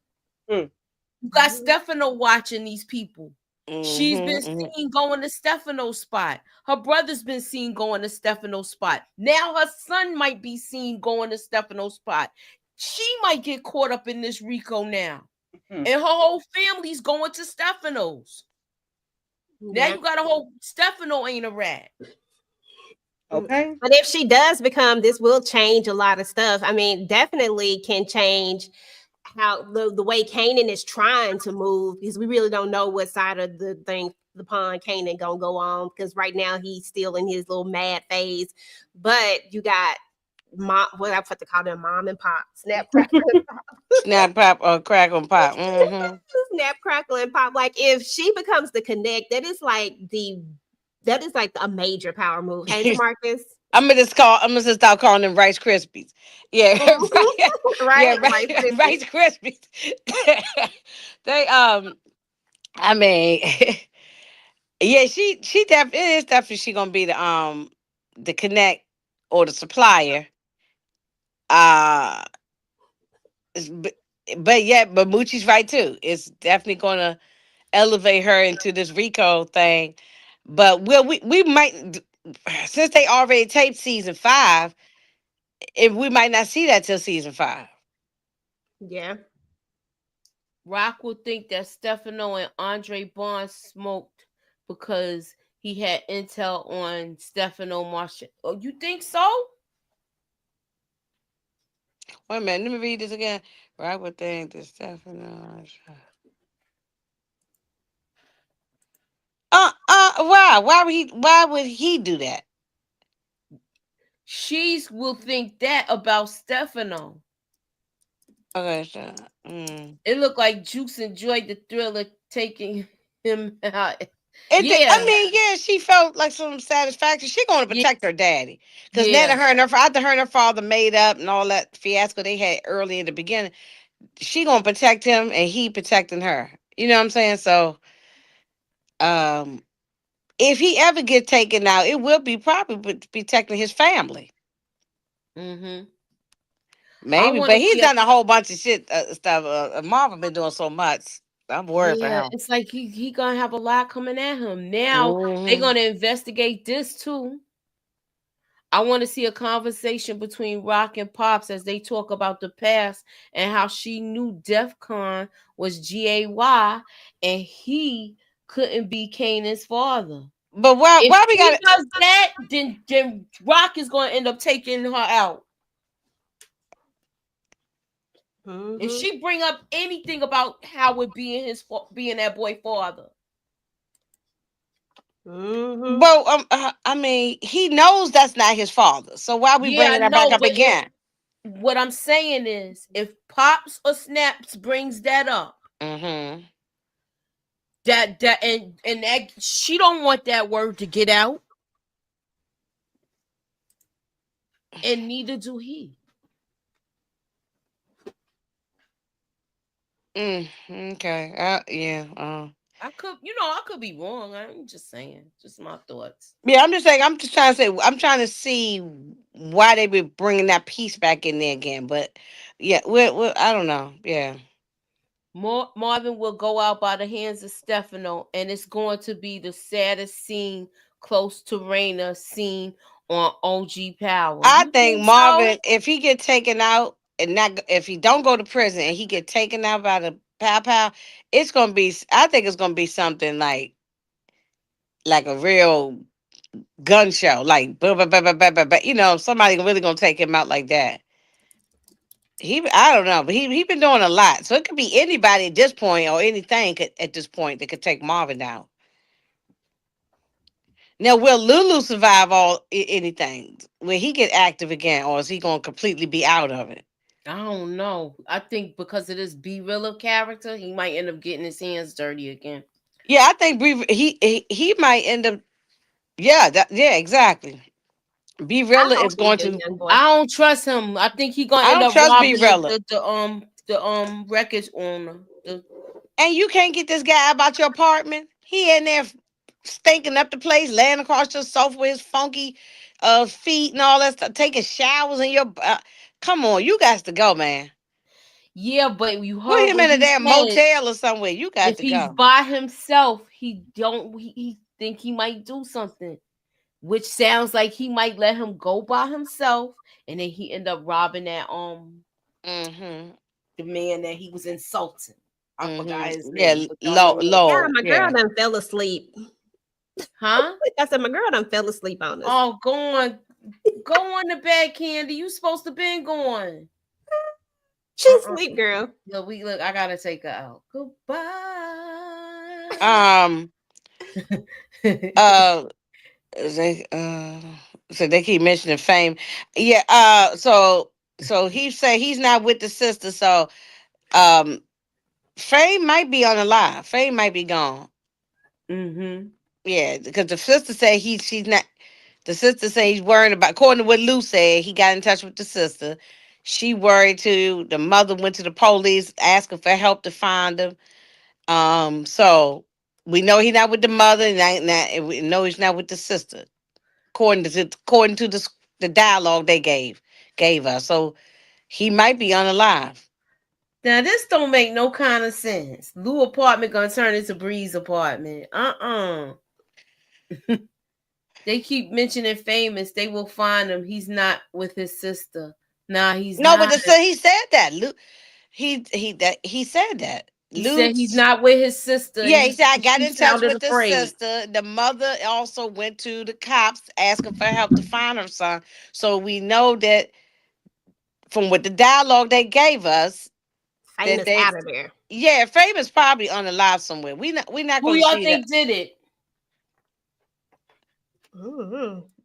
Mm. You got Stefano watching these people. She's Mm-hmm, been mm-hmm. seen going to Stefano's spot. Her brother's been seen going to Stefano's spot. Now her son might be seen going to Stefano's spot. She might get caught up in this Rico now. Mhm. And her whole family's going to Stefano's. Now Yeah. you got a whole Stefano ain't a rat. Okay. But if she does become, this will change a lot of stuff. I mean, definitely can change how the way Kanan is trying to move, because we really don't know what side of the pond Kanan gonna go on, because right now he's still in his little mad phase. But you got mom, what I put to call them, mom and pop, snap crackle and pop. Snap, pop, or crack on pop. Mm-hmm. Snap crackle and pop. Like if she becomes the connect, that is like a major power move. Ain't it, Marcus? I'm gonna just start calling them Rice Krispies. Yeah, right. Yeah, Right? Right, Rice Krispies. Krispies. They I mean, yeah, it is definitely she gonna be the connect or the supplier. Uh it's- but but Moochie's right too. It's definitely gonna elevate her into this Rico thing. But we might, since they already taped season 5, if we might not see that till season 5. Yeah. Rock will think that Stefano and Andre Barnes smoked because he had intel on Stefano Marshall. Oh, you think so? Wait a minute, let me read this again. Right with thing the Stefano. Why would he do that? She's will think that about Stefano. Okay, so mm. It looked like Jukes enjoyed the thrill of taking him out. I Yeah, mean, yeah, she felt like some satisfaction. She going to yeah, protect her daddy, because now yeah. that after her and her father made up and all that fiasco they had early in the beginning, she gonna protect him and he protecting her. You know what I'm saying? So, um, if he ever get taken out, it will be probably protecting his family, Mm-hmm. I maybe. want But to he's see a done a whole bunch of shit stuff. Marvin been doing so much. I'm worried for yeah. him. It's like he gonna have a lot coming at him now. They're Hmm. gonna investigate this too. I want to see a conversation between Rock and Pops as they talk about the past and how she knew DEF CON was GAY and he couldn't be Kanan's father. But If why we she got to does that, then Rock is going to end up taking her out. If Mm-hmm. she bring up anything about Howard being being that boy father, Mm-hmm. But I mean, he knows that's not his father. So why are we yeah, I bringing that back know. up But if again? what I'm saying is, if Pops or Snaps brings that up, Hmm. that and that she don't want that word to get out, and neither do he. Okay. Yeah. I could be wrong. I'm just saying, just my thoughts. Yeah. I'm just saying. I'm just trying to say. I'm trying to see why they be bringing that piece back in there again. But yeah, I don't know. Yeah. Marvin will go out by the hands of Stefano, and it's going to be the saddest scene close to Raina scene on OG Power. I You think think so? Marvin, if he get taken out and not, if he don't go to prison and he get taken out by the pow pow, it's gonna be. I think it's gonna be something like a real gun show, like somebody really gonna take him out like that. I don't know, but he been doing a lot, so it could be anybody at this point or anything at this point that could take Marvin out. Now, will Lulu survive anything? Will he get active again, or is he gonna completely be out of it? I don't know. I think because of this B Rilla character, he might end up getting his hands dirty again. Yeah, I think he might end up. Yeah, yeah, exactly. B I Rilla hope is it's going a to. young boy. I don't trust him. I think he gonna I end don't up trust B robbing Rilla. the wreckage owner. And you can't get this guy out about your apartment. He in there stinking up the place, laying across your sofa with his funky feet and all that stuff, taking showers in your. Come on, you got to go, man. Yeah, but you Put heard him what in a he damn said. motel or somewhere. You got If to he's go. by himself, he think he might do something, which sounds like he might let him go by himself, and then he end up robbing that Mm-hmm. the man that he was insulting. I forgot his Mm-hmm. Yeah, name, but y'all know what I'm Yeah, low. my girl Yeah. done fell asleep. Huh? I said my girl done fell asleep on us. Oh, go on to bed, Candy. You supposed to been going. She's asleep, girl. Yo, we look. I gotta take her out. Goodbye. Um. Uh. They. So they keep mentioning Fame. Yeah. So he said he's not with the sister. So um. Fame might be on the line. Fame might be gone. Mm-hmm. Yeah, because the sister said she's not. The sister said he's worried about. According to what Lou said, he got in touch with the sister. She worried too. The mother went to the police asking for help to find him. So we know he's not with the mother, and we know he's not with the sister. According to the dialogue they gave us, so he might be unalive. Now this don't make no kind of sense. Lou apartment gonna turn into Bree's apartment. They keep mentioning Famous. They will find him. He's not with his sister. Nah, he's No, but not. he said that. Lou, he said that. He said Lou. he's not with his sister, and Yeah, he said I got she in touch sounded with the afraid. sister. The mother also went to the cops asking for help to find her son. So we know that from what the dialogue they gave us that Famous they out of there. yeah, Fame is probably on the live somewhere. We not Who going to y'all see that. think did it?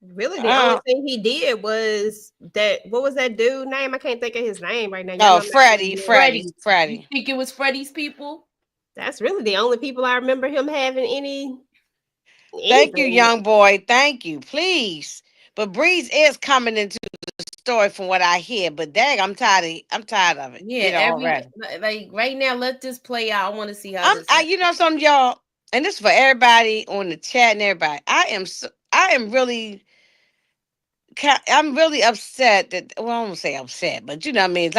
Really, the only Uh thing he did was that. What was that dude name? I can't think of his name right now. Y'all oh, know I'm not really Freddie, good. Freddie, Freddie's. You Freddie. think it was Freddie's people? That's really the only people I remember him having Thank you, anything with. young boy. Thank you, please. But Breeze is coming into the story from what I hear. But dang, I'm tired of it. Yeah, every Already. like right now, let this play out. I want to see how this You know some of y'all, and this is for everybody on the chat and everybody. I am really I'm really upset that well, I won't say upset, but you know what I mean.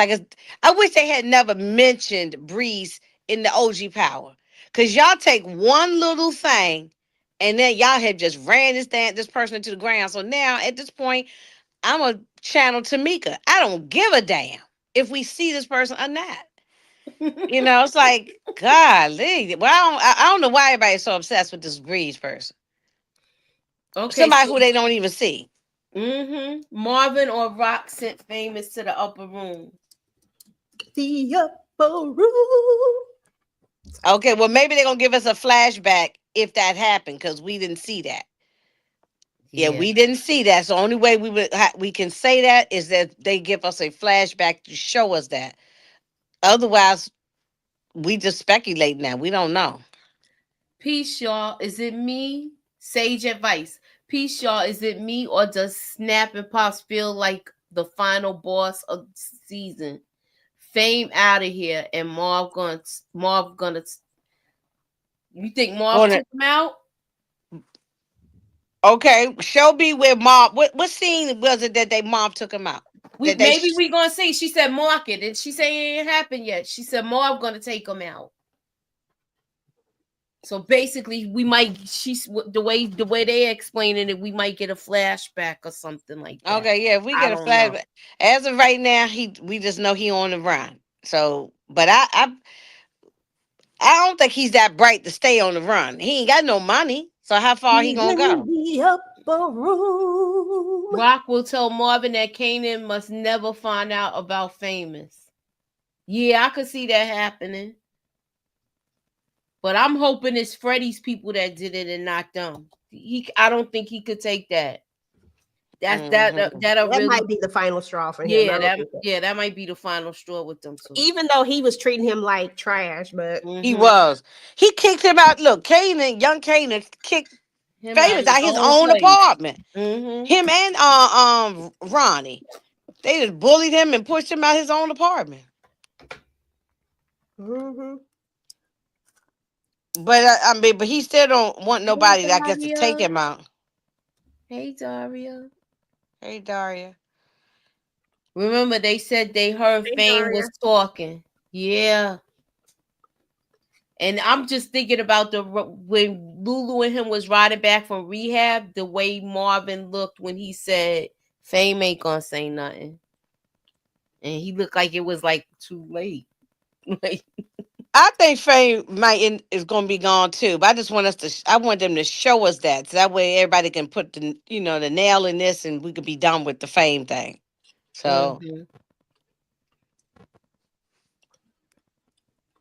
I wish they had never mentioned Breeze in the OG Power, cause y'all take one little thing, and then y'all have just ran this person into the ground. So now at this point, I'm a channel Tamika. I don't give a damn if we see this person or not. It's like golly. Well, I don't know why everybody's so obsessed with this Breeze person. Okay, Somebody so who they don't even see. Marvin or Rock sent Famous to the upper room. The upper room. Okay, well maybe they're gonna give us a flashback if that happened because we didn't see that. Yeah, Yeah. we didn't see that. So only way we can say that is that they give us a flashback to show us that. Otherwise, we just speculate now. We don't know. Peace, y'all. Is it me? Sage advice. Peace, y'all. Is it me or does Snap and Pops feel like the final boss of the season? Fame out of here and Marv gonna. You think Marv On took it. him out? Okay, show me where mom. What scene was it that they mom took him out? We That they maybe we gonna see. She said mark it, and she said it ain't happened yet. She said Marv gonna take him out. So basically, we might. She's the way they explaining it. We might get a flashback or something like that. Okay, yeah, if we I get a don't know. flashback. As of right now, we just know he on the run. So, but I don't think he's that bright to stay on the run. He ain't got no money. So how far he He's gonna in go? the upper room. Rock will tell Marvin that Kanan must never find out about Famous. Yeah, I could see that happening. But I'm hoping it's Freddie's people that did it and not them. I don't think he could take that. That'll That really might be the final straw for him. I yeah, don't think that. that might be the final straw with them two. Even though he was treating him like trash, but He Mm-hmm. was. He kicked him out. Look, young Kanan kicked Him out Famous of his out his own own place. apartment. Mm-hmm. Him and Ronnie. They just bullied him and pushed him out his own apartment. mm-hmm. But but he still don't want Hey nobody that gets to take Daria. him out. Hey Daria. Hey Daria. Remember they said they heard Hey Fame Daria. was talking. Yeah. And I'm just thinking about when Lulu and him was riding back from rehab, the way Marvin looked when he said Fame ain't gonna say nothing. And he looked like it was like too late. Like, I think Fame is going to be gone too, but I just want us to. I want them to show us that, so that way everybody can put the nail in this, and we could be done with the Fame thing. So mhm.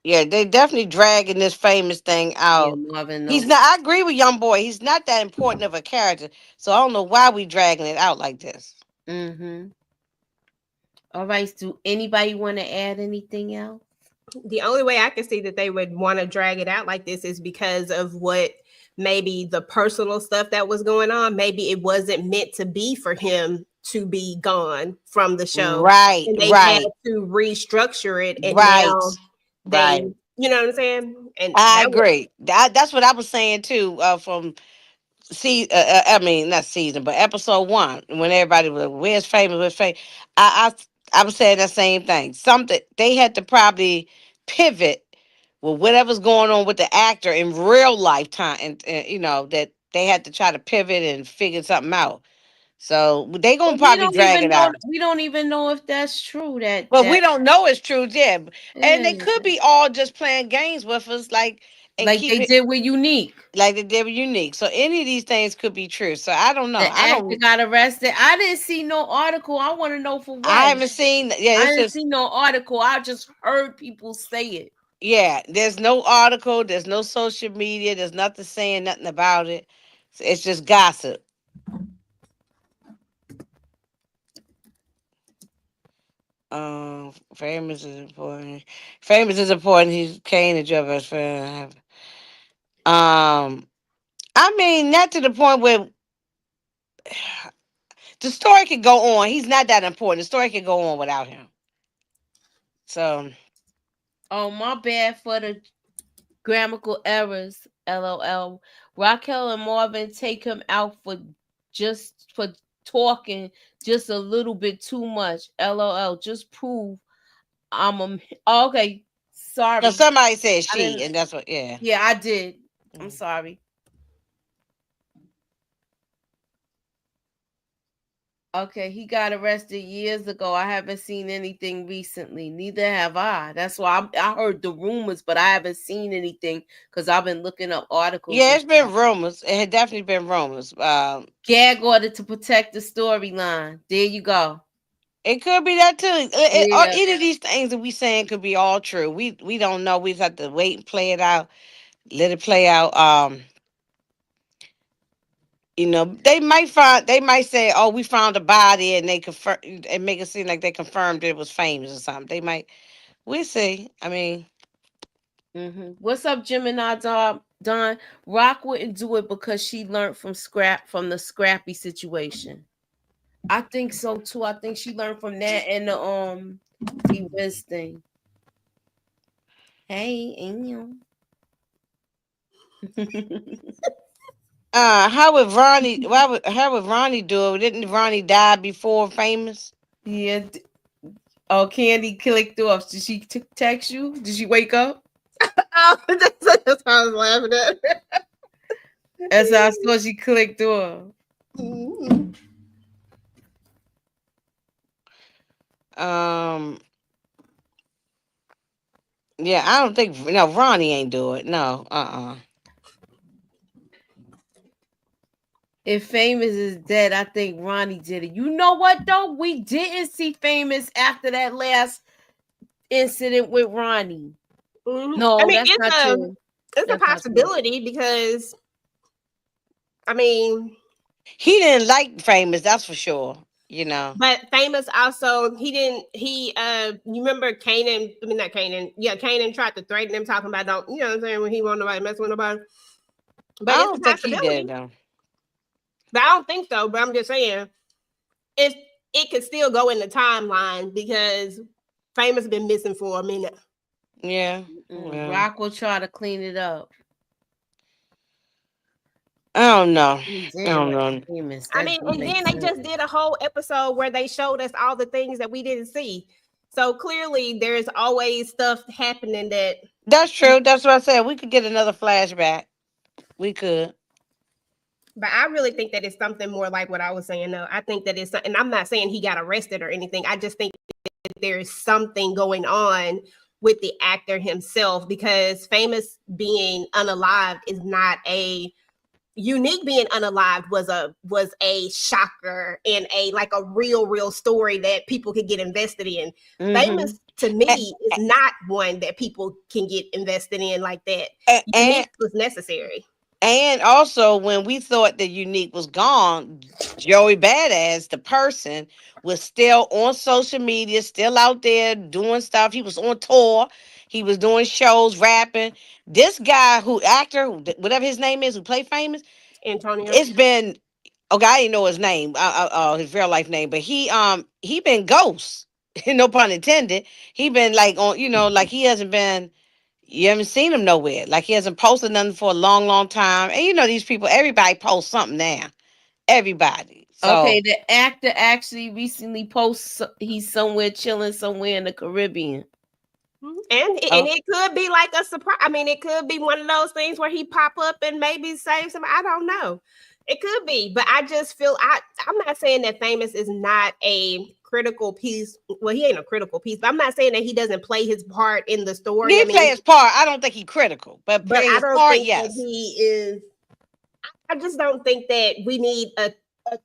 yeah, they definitely dragging this Famous thing Yeah, out. Marvin He's knows. not. I agree with Young Boy. He's not that important of a character, so I don't know why we dragging it out like this. Mhm. All right. Do anybody want to add anything else? The only way I can see that they would want to drag it out like this is because of what maybe the personal stuff that was going on. Maybe it wasn't meant to be for him to be gone from the show. Right, And they had right, to restructure it. And right, now they, right. you know what I'm saying? And I that was, agree. That's what I was saying too. From I mean, not season, but episode one, when everybody was like, "Where's Famous? Where's Famous?" I was saying that same thing. Something they had to probably pivot with whatever's going on with the actor in real lifetime, and that they had to try to pivot and figure something out. So they But gonna we probably don't drag even it know. out. We don't even know if that's true. That But we that don't know it's true, yeah. And they yeah. could be all just playing games with us, and Like keep they it did with Unique. like they were unique. So any of these things could be true. So I don't know. The actor got arrested. I didn't see no article. I want to know for I what. haven't seen. Yeah, I it's didn't just see no article. I just heard people say it. yeah. There's no article. There's no social media. There's nothing saying nothing about it. It's just gossip. Famous is important. Famous is important. He's Kane and Joe best friend. I mean, not to the point where the story could go on. He's not that important. The story could go on without him. So Oh, my bad for the grammatical errors. LOL. Raquel and Marvin take him out for talking just a little bit too much. LOL. Just prove I'm a. Oh, okay. no, Sorry. somebody said I she, didn't. and that's what. Yeah. Yeah, I did. I'm Mm. sorry. Okay, he got arrested years ago. I haven't seen anything recently. Neither have I. That's why I heard the rumors, but I haven't seen anything because I've been looking up articles Yeah, and it's been stuff. rumors. It had definitely been rumors. Gag order to protect the storyline. There you go. It could be that too. Or Yeah. either of these things that we saying could be all true. We don't know. We just have to wait and play it out. Let it play out. They might say, "Oh, we found a body," and they confirm and make it seem like they confirmed it was Famous or something. They might. We'll see. I mean, What's up, Gemini Don? Rock wouldn't do it because she learned from the Scrappy situation. I think so too. I think she learned from that and the T Wiz thing. Hey, Amy. how would Ronnie? How would Ronnie do it? Didn't Ronnie die before Famous? Yeah. Oh, Candy clicked off. Did she text you? Did she wake up? oh, that's what I was laughing at. As I saw she clicked off. Mhm. Um. Yeah, I don't think no Ronnie ain't do it. No. If Famous is dead, I think Ronnie did it. You know what though? We didn't see Famous after that last incident with Ronnie. I No, mean, that's not true. it's a That's not true. possibility because I mean, He didn't like Famous. That's for sure. You know. but Famous also he didn't you remember Kanan? I mean not Kanan. Yeah, Kanan tried to threaten him talking about don't you know what I'm saying when he won't nobody mess with nobody. I But it's a don't think he did possibility. though. But I don't think so. But I'm just saying it it could still go in the timeline because Famous been missing for a minute. Yeah. Well, Rock will try to clean it up. I don't know. He I didn't don't like know. Famous. I That mean, do and make then they sense. just did a whole episode where they showed us all the things that we didn't see. So clearly, there's always stuff happening that. That's true. That's what I said. We could get another flashback. We could. But I really think that it's something more like what I was saying. No, I think that it's, and I'm not saying he got arrested or anything. I just think that there's something going on with the actor himself, because Famous being unalived is not a Unique being unalived was a shocker and a like a real story that people could get invested in. Famous to me is not one that people can get invested in like that. Unique was necessary. And also, when we thought that Unique was gone, Joey Badass, the person, was still on social media, still out there doing stuff. He was on tour. He was doing shows, rapping. This guy, whatever his name is, who played Famous, Antonio. it's been, okay, I didn't know his name, his real life name, but he been ghost. No pun intended. He been like on, like he hasn't been. You haven't seen him nowhere. Like he hasn't posted nothing for a long time. And these people, everybody posts something now. Everybody. So, okay, the actor actually recently posts he's somewhere chilling somewhere in the Caribbean. And it could be like a surprise. I mean, it could be one of those things where he pop up and maybe save some. I don't know. It could be, but I just feel I'm not saying that Famous is not a critical piece. Well, he ain't a critical piece, but I'm not saying that he doesn't play his part in the story. He play his part. I don't think he's critical, but play his part, yes. That he is. I just don't think that we need a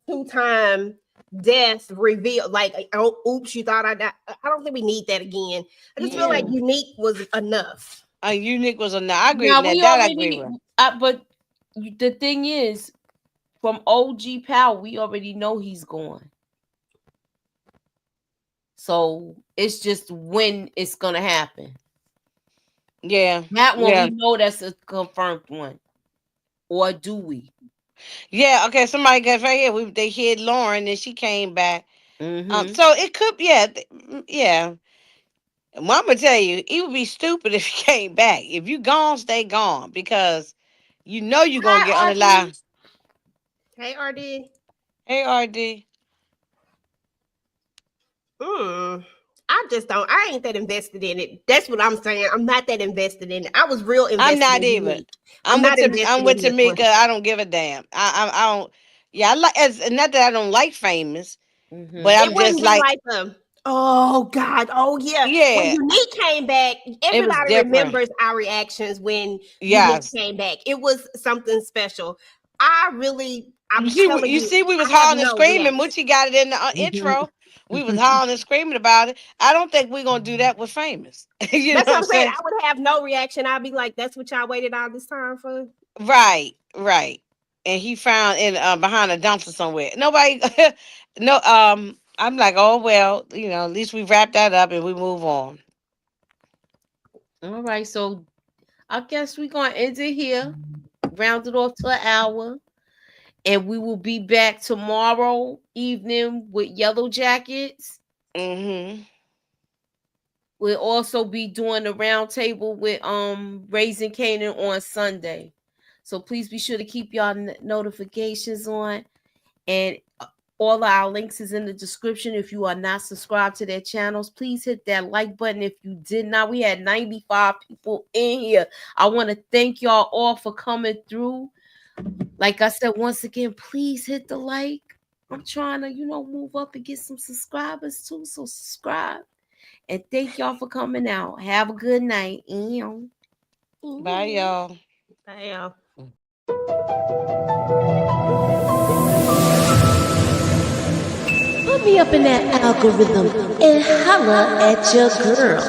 2-time death reveal. Like, oh, oops, you thought I died. I don't think we need that again. I just feel like Unique was enough. Unique was enough. I agree with that. I agree with. But the thing is, from OG Pal, we already know he's gone. So it's just when it's gonna happen. Yeah, that one we know that's a confirmed one, or do we? Yeah. Okay. Somebody got right here. They hid Lauren, and she came back. So it could. Yeah. Well, I'm gonna tell you, it would be stupid if he came back. If you gone, stay gone, because you're gonna get unalive. Hey, RD. Hey, RD. I just don't. I ain't that invested in it. That's what I'm saying. I'm not that invested in it. I was real invested. I'm not even. I'm with Tamika. I don't give a damn. I don't. Yeah, I like. Not that I don't like Famous, but I'm just like them. Oh God! Oh yeah! Yeah. When Unique came back, everybody remembers our reactions when Unique came back. It was something special. You see, we was hollering and screaming. Moochie got it in the intro. We was hollering and screaming about it. I don't think we're gonna do that with Famous. That's what I'm saying. I would have no reaction. I'd be like, "That's what y'all waited all this time for." Right. And he found in behind a dumpster somewhere. Nobody. No. I'm like, oh well. At least we wrap that up and we move on. All right. So I guess we're gonna end it here. Round it off to an hour. And we will be back tomorrow evening with Yellow Jackets. We'll also be doing a round table with Raising Kanan on Sunday. So please be sure to keep y'all notifications on. And all our links is in the description. If you are not subscribed to their channels, please hit that like button. If you did not, we had 95 people in here. I want to thank y'all all for coming through. Like I said, once again, please hit the like. I'm trying to, move up and get some subscribers too. So subscribe. And thank y'all for coming out. Have a good night. Bye, y'all. Bye, y'all. Put me up in that algorithm and holla at your girl.